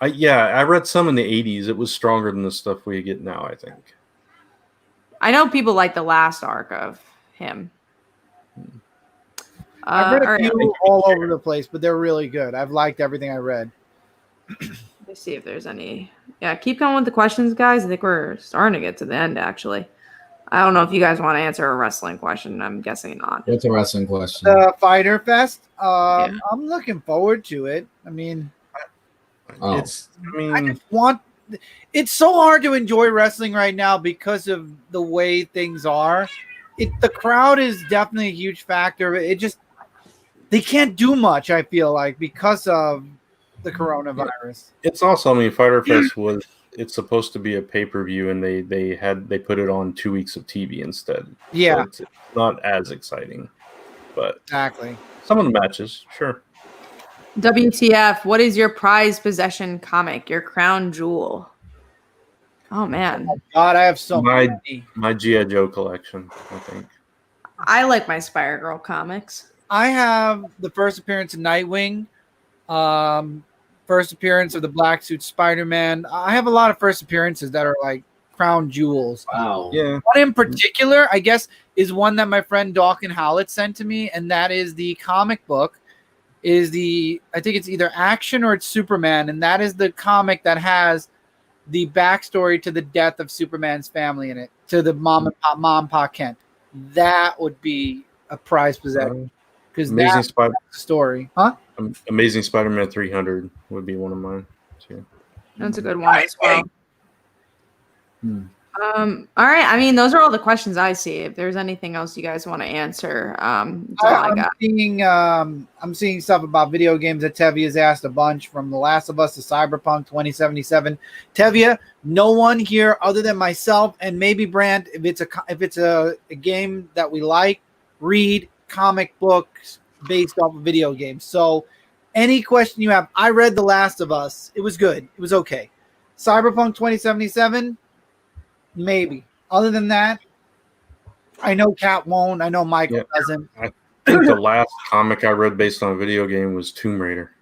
I read some in the 80s. It was stronger than the stuff we get now, I think. I know people like the last arc of him. I've read a few all over the place, but they're really good. I've liked everything I read. Let's see if there's any. Yeah, keep going with the questions, guys. I think we're starting to get to the end, actually. I don't know if you guys want to answer a wrestling question. I'm guessing not. What's a wrestling question? The Fighter Fest. Yeah. I'm looking forward to it. I mean, Oh. I just want. It's so hard to enjoy wrestling right now because of the way things are. The crowd is definitely a huge factor. They can't do much. I feel like because of the coronavirus. It's also, I mean, Fighter Fest it's supposed to be a pay-per-view, and they put it on 2 weeks of TV instead. Yeah, so it's not as exciting, but exactly. Some of the matches, sure. WTF? What is your prized possession comic? Your crown jewel? Oh man, Oh, God, I have so many. My G.I. Joe collection, I think. I like my Spider-Girl comics. I have the first appearance of Nightwing, first appearance of the Black Suit Spider-Man. I have a lot of first appearances that are like crown jewels. Wow. Yeah. One in particular, I guess, is one that my friend Dawkin Howlett sent to me, and that is the comic book. I think it's either Action or it's Superman, and that is the comic that has the backstory to the death of Superman's family in it, to the mom and pa Kent. That would be a prized possession because that's the story, huh? Amazing Spider-Man 300 would be one of mine too. That's a good one as well. All right. I mean, those are all the questions I see. If there's anything else you guys want to answer, that's all I got. I'm seeing stuff about video games that Tevye has asked a bunch, from The Last of Us to Cyberpunk 2077. Tevye, no one here other than myself and maybe Brant, if it's a game that we like, read comic books based off of video games. So any question you have, I read The Last of Us. It was good. It was okay. Cyberpunk 2077, maybe. Other than that, I know Kat won't. I know Michael doesn't. I think the last comic I read based on a video game was Tomb Raider.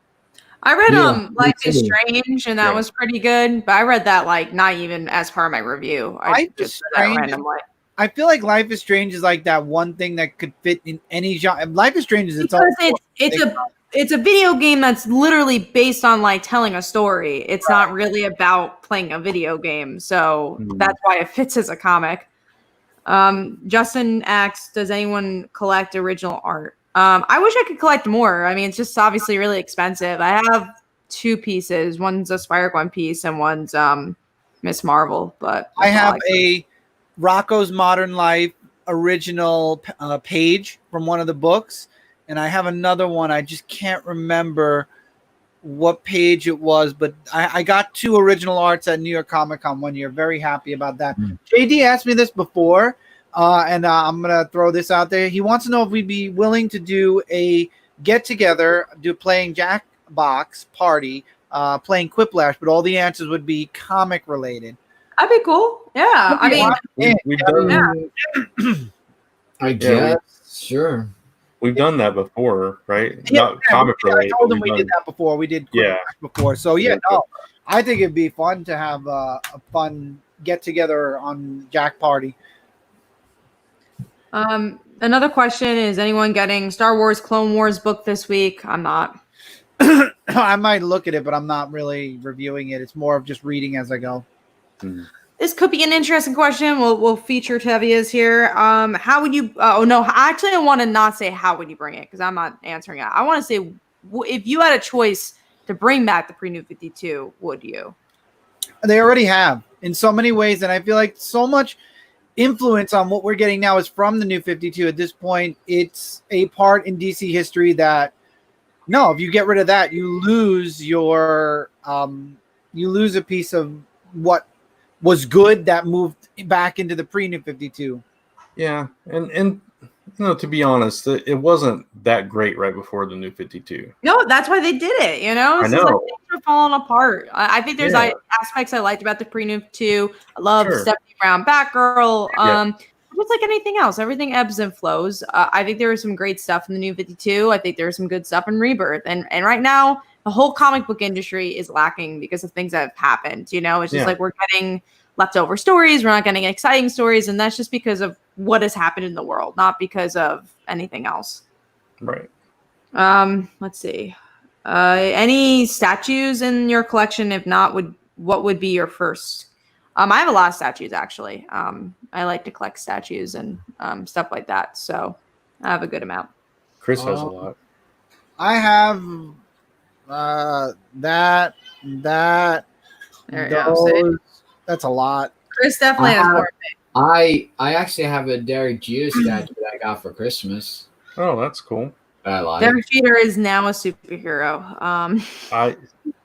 I read Life is Strange, and that was pretty good. But I read that like not even as part of my review. I just read that randomly. I feel like Life is Strange is like that one thing that could fit in any genre. Life is Strange is it's a video game that's literally based on like telling a story. It's not really about playing a video game. So that's why it fits as a comic. Justin asks, does anyone collect original art? I wish I could collect more. I mean, it's just obviously really expensive. I have 2 pieces. One's a Spider-Gwen piece and one's Miss Marvel. But I have a Rocco's Modern Life original page from one of the books. And I have another one. I just can't remember what page it was, but I got 2 original arts at New York Comic Con one year. Very happy about that. JD asked me this before, and I'm going to throw this out there. He wants to know if we'd be willing to do a get-together, playing Jackbox party, playing Quiplash, but all the answers would be comic-related. That'd be cool. Yeah. I mean, We've done I guess, sure. we've done that before, right? Yeah, Not comic I related. told them we've we did done- that before. We did Quick Yeah. Match before. So yeah, Yeah. no, I think it'd be fun to have a fun get together on Jack Party. another question is anyone getting Star Wars Clone Wars book this week? I'm not. I might look at it, but I'm not really reviewing it. It's more of just reading as I go. This could be an interesting question. We'll feature Tevia's here. How would you? Oh no, actually, I want to not say how would you bring it because I'm not answering it. I want to say if you had a choice to bring back the pre-New 52, would you? They already have in so many ways, and I feel like so much influence on what we're getting now is from the New 52. At this point, it's a part in DC history that no, if you get rid of that, you lose your you lose a piece of what was good that moved back into the pre-New 52. Yeah, and you know, to be honest, it wasn't that great right before the New 52. No, that's why they did it. You know, I It's just like know. things are falling apart. I think there's Yeah. aspects I liked about the pre-New 2. I love Sure. Stephanie Brown Batgirl. Yeah. Just like anything else, everything ebbs and flows. I think there was some great stuff in the New 52. I think there was some good stuff in Rebirth, and right now the whole comic book industry is lacking because of things that have happened. You know, it's just Yeah. like we're getting leftover stories. We're not getting exciting stories, and that's just because of what has happened in the world, not because of anything else. Right. Let's see. Any statues in your collection? If not, what would be your first? I have a lot of statues actually. I like to collect statues and stuff like that. So I have a good amount. Chris has a lot. I have that. There you go. See? Those. That's a lot. Chris definitely has more. I actually have a Derek Jeter statue that I got for Christmas. Oh, that's cool. I like. Derek Jeter is now a superhero.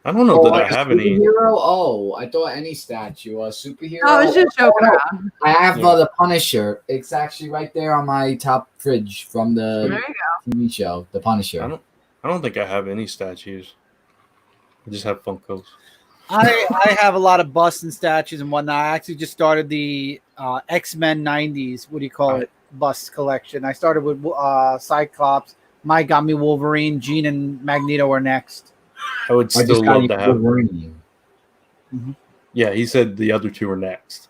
I don't know that I have any. Superhero? Oh, I thought any statue a superhero. I was just joking around. I have Yeah. the Punisher. It's actually right there on my top fridge from There the you go. TV show, The Punisher. I don't think I have any statues. I just have Funkos. I have a lot of busts and statues and whatnot. I actually just started the X-Men 90s, what do you call it, bust collection. I started with Cyclops. Mike got me Wolverine. Jean and Magneto are next. I would I still just got love you to have. Wolverine. Yeah, he said the other two were next.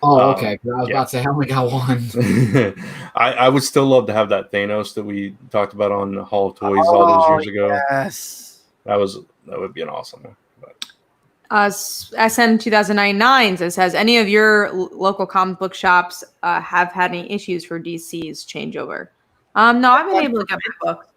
Oh, okay. 'Cause I was yeah. about to say, I only got one. I would still love to have that Thanos that we talked about on the Hall of Toys all those years ago. Yes. That would be an awesome one. But SM 2099 says, has any of your local comic book shops have had any issues for DC's changeover? No, I've been able to get my book.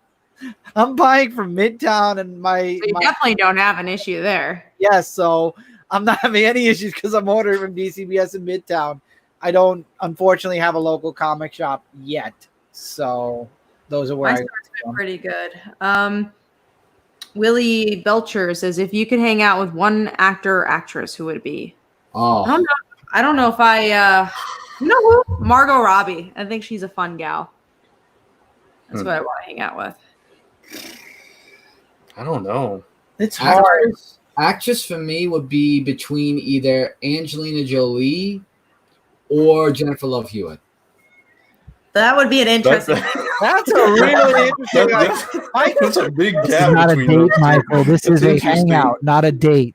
I'm buying from Midtown and So my you definitely don't have an issue there. yes, so I'm not having any issues because I'm ordering from DCBS in Midtown. I don't unfortunately have a local comic shop yet. So those are where My I store's been pretty good. Willie Belcher says, if you could hang out with one actor or actress, who would it be? Oh, I don't know if you know who? Margot Robbie. I think she's a fun gal. That's what I want to hang out with. I don't know. it's hard. actress for me would be between either Angelina Jolie or Jennifer Love Hewitt. That would be an interesting. That's a really interesting That's a big This is gap not a between date, those two. Michael. This That's is a interesting. hangout, not a date.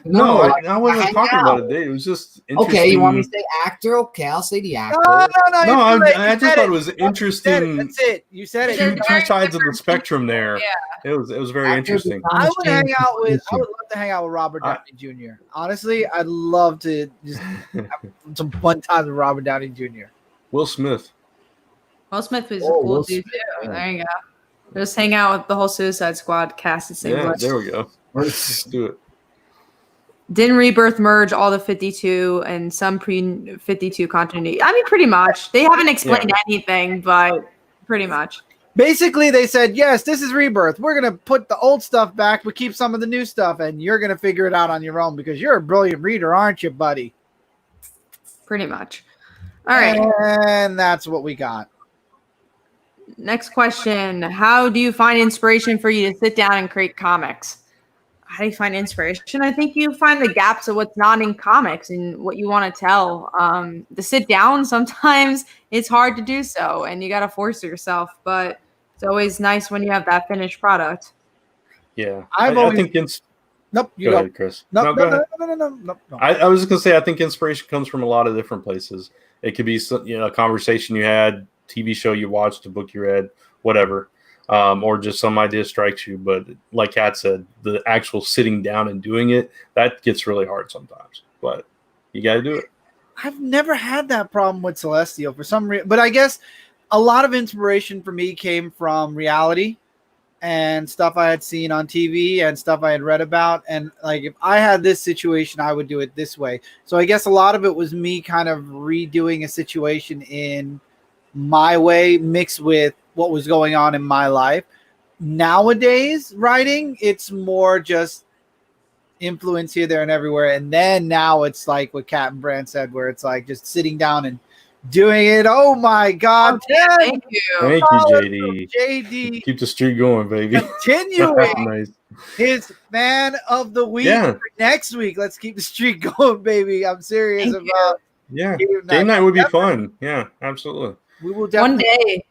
No, I wasn't hang talking out. about a date. It was just interesting. Okay, you want me to say actor? Okay, I'll say the actor. No, No, you said I just thought it was interesting. That's it. You said it. Two sides of the spectrum there. Yeah. It was very Actor interesting. I becomes would hang out with. I James would love to hang out with Robert Downey Jr. Honestly, I'd love to just have some fun time with Robert Downey Jr. Will Smith. Will Smith was a Oh, cool Will dude Smith, too. yeah. There you go. Just hang out with the whole Suicide Squad cast. The same Yeah, way. there we go. Let's do it. Didn't Rebirth merge all the 52 and some pre-52 continuity? I mean, pretty much. They haven't explained anything, but pretty much. Basically, they said, yes, this is Rebirth. We're going to put the old stuff back, but keep some of the new stuff, and you're going to figure it out on your own because you're a brilliant reader, aren't you, buddy? Pretty much. All right. And that's what we got. Next question. How do you find inspiration for you to sit down and create comics? how do you find inspiration? I think you find the gaps of what's not in comics and what you want to tell. To sit down, sometimes it's hard to do so, and you got to force yourself. But it's always nice when you have that finished product. Yeah, I've I always think nope. You go go. ahead, Chris. No, go ahead. no. I was just gonna say I think inspiration comes from a lot of different places. It could be a conversation you had, TV show you watched, a book you read, whatever, or just some idea strikes you. But like Kat said, the actual sitting down and doing it, that gets really hard sometimes. But you got to do it. I've never had that problem with Celestial for some reason, but I guess a lot of inspiration for me came from reality and stuff I had seen on TV and stuff I had read about. And like, if I had this situation, I would do it this way. So I guess a lot of it was me kind of redoing a situation in my way mixed with what was going on in my life. Nowadays, writing, it's more just influence here, there, and everywhere. And then now it's like what Kat and Brant said, where it's like just sitting down and doing it. Oh my God. Thank you. Thank you, JD. JD Keep the streak going, baby. continuing Nice. his fan of the week for next week. Let's keep the streak going, baby. I'm serious Thank about Yeah, game night would be fun. Yeah, absolutely. We will definitely. One day.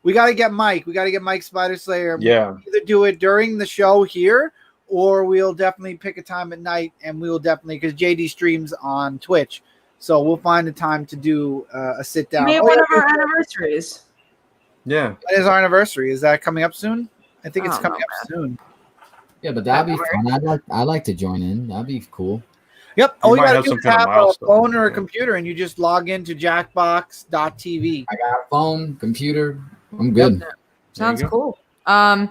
We got to get Mike. We got to get Mike Spider Slayer. Yeah. We'll either do it during the show here, or we'll definitely pick a time at night, and we will definitely, because JD streams on Twitch, so we'll find a time to do a sit down. Maybe one of our anniversaries. Yeah. When is our anniversary? Is that coming up soon? I think it's I don't coming know, up soon. Yeah, but that'd be fun. I'd like to join in. That'd be cool. Yep. We All you might got to have do some is kind of have a milestone. phone or a computer, and you just log into jackbox.tv. I got a phone, computer. I'm good. Sounds you go. cool.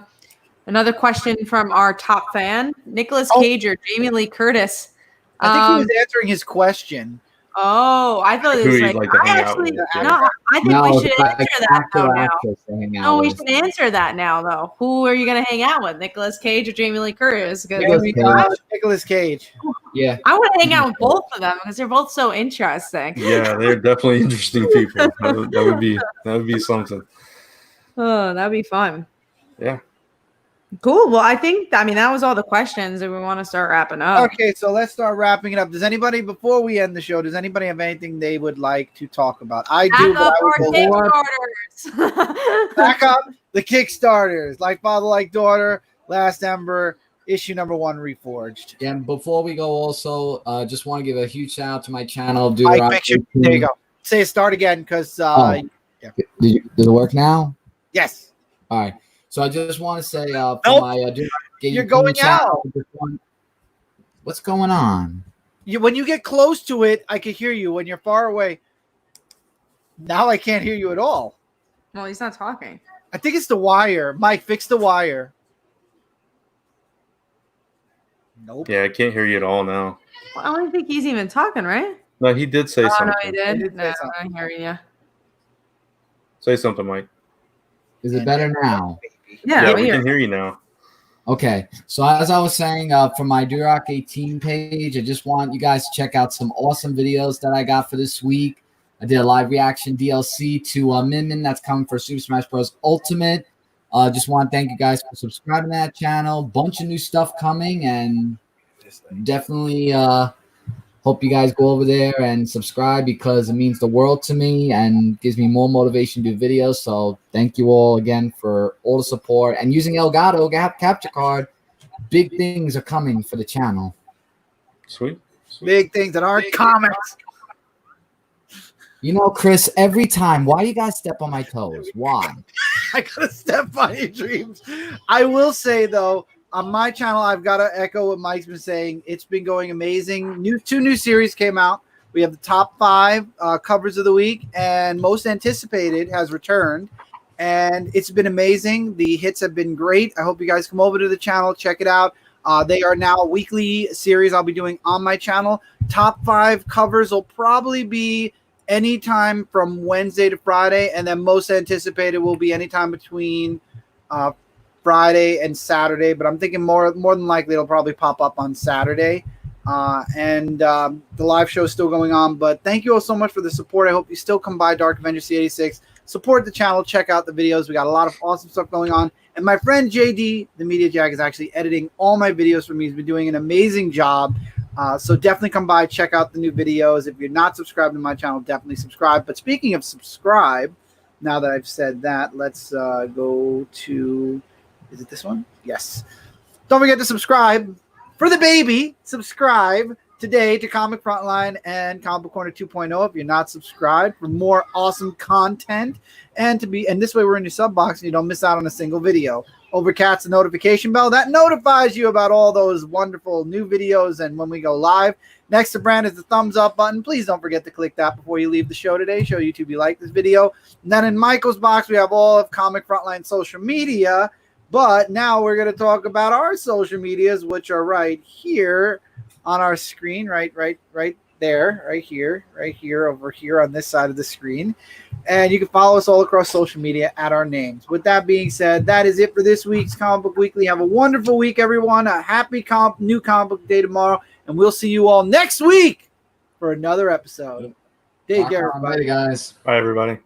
Another question from our top fan, Nicolas Cage or Jamie Lee Curtis. I think he was answering his question. Oh, I thought it Who was you'd like, like to I hang out actually, with, yeah. no, I think we should answer that though now. No, we with. should answer that now though. Who are you going to hang out with, Nicolas Cage or Jamie Lee Curtis? 'Cause Nicolas Cage. Yeah. I want to hang out with both of them because they're both so interesting. Yeah, they're definitely interesting people. That would be something. Oh, that'd be fun. Yeah. Cool. Well, that was all the questions, and we want to start wrapping up. Okay, so let's start wrapping it up. Before we end the show, does anybody have anything they would like to talk about? I do. Back up our Kickstarters. Back up the Kickstarters. Like Father, Like Daughter, Last Ember, issue number 1, Reforged. Yeah, and before we go, also, just want to give a huge shout out to my channel. There you go. Say start again, because yeah. Did it work now? Yes. All right. So I just want to say, for Nope. my You're going out. What's going on? When you get close to it, I can hear you. When you're far away, now I can't hear you at all. Well, he's not talking. I think it's the wire. Mike, fix the wire. Nope. Yeah, I can't hear you at all now. Well, I don't think he's even talking, right? No, he did say something. No, he did. He did say No, something. I'm hearing you. Say something, Mike. Is it better now? Yeah, We can hear you now. Okay, so as I was saying, for my Durock 18 page, I just want you guys to check out some awesome videos that I got for this week. I did a live reaction DLC to Min Min that's coming for Super Smash Bros. Ultimate. Just want to thank you guys for subscribing to that channel. Bunch of new stuff coming, and definitely hope you guys go over there and subscribe because it means the world to me and gives me more motivation to do videos. So thank you all again for all the support. And using Elgato capture card, big things are coming for the channel. Sweet. Big things that aren't comics. You know, Chris, every time, why you guys step on my toes? Why? I gotta step on your dreams. I will say though, on my channel, I've got to echo what Mike's been saying. It's been going amazing. Two new series came out. We have the top 5 covers of the week, and most anticipated has returned, and it's been amazing. The hits have been great. I hope you guys come over to the channel, check it out. They are now a weekly series I'll be doing on my channel. Top 5 covers will probably be anytime from Wednesday to Friday, and then most anticipated will be anytime between Friday and Saturday, but I'm thinking more than likely it'll probably pop up on Saturday. The live show is still going on, but thank you all so much for the support. I hope you still come by Dark Avengers C86, support the channel, check out the videos. We got a lot of awesome stuff going on. And my friend JD, the Media Jack, is actually editing all my videos for me. He's been doing an amazing job. So definitely come by, check out the new videos. If you're not subscribed to my channel, definitely subscribe. But speaking of subscribe, now that I've said that, let's go to, is it this one? Yes. Don't forget to subscribe for the baby. Subscribe today to Comic Frontline and Comic Book Corner 2.0 if you're not subscribed for more awesome content. And this way we're in your sub box and you don't miss out on a single video. Overcast the notification bell that notifies you about all those wonderful new videos and when we go live. Next to Brant is the thumbs up button. Please don't forget to click that before you leave the show today. Show YouTube you like this video. And then in Michael's box, we have all of Comic Frontline social media. But now we're going to talk about our social medias, which are right here on our screen, right there, right here, over here on this side of the screen. And you can follow us all across social media at our names. With that being said, that is it for this week's Comic Book Weekly. Have a wonderful week, everyone. A happy new comic book day tomorrow. And we'll see you all next week for another episode. Take care, everybody. Bye, guys. Bye, everybody.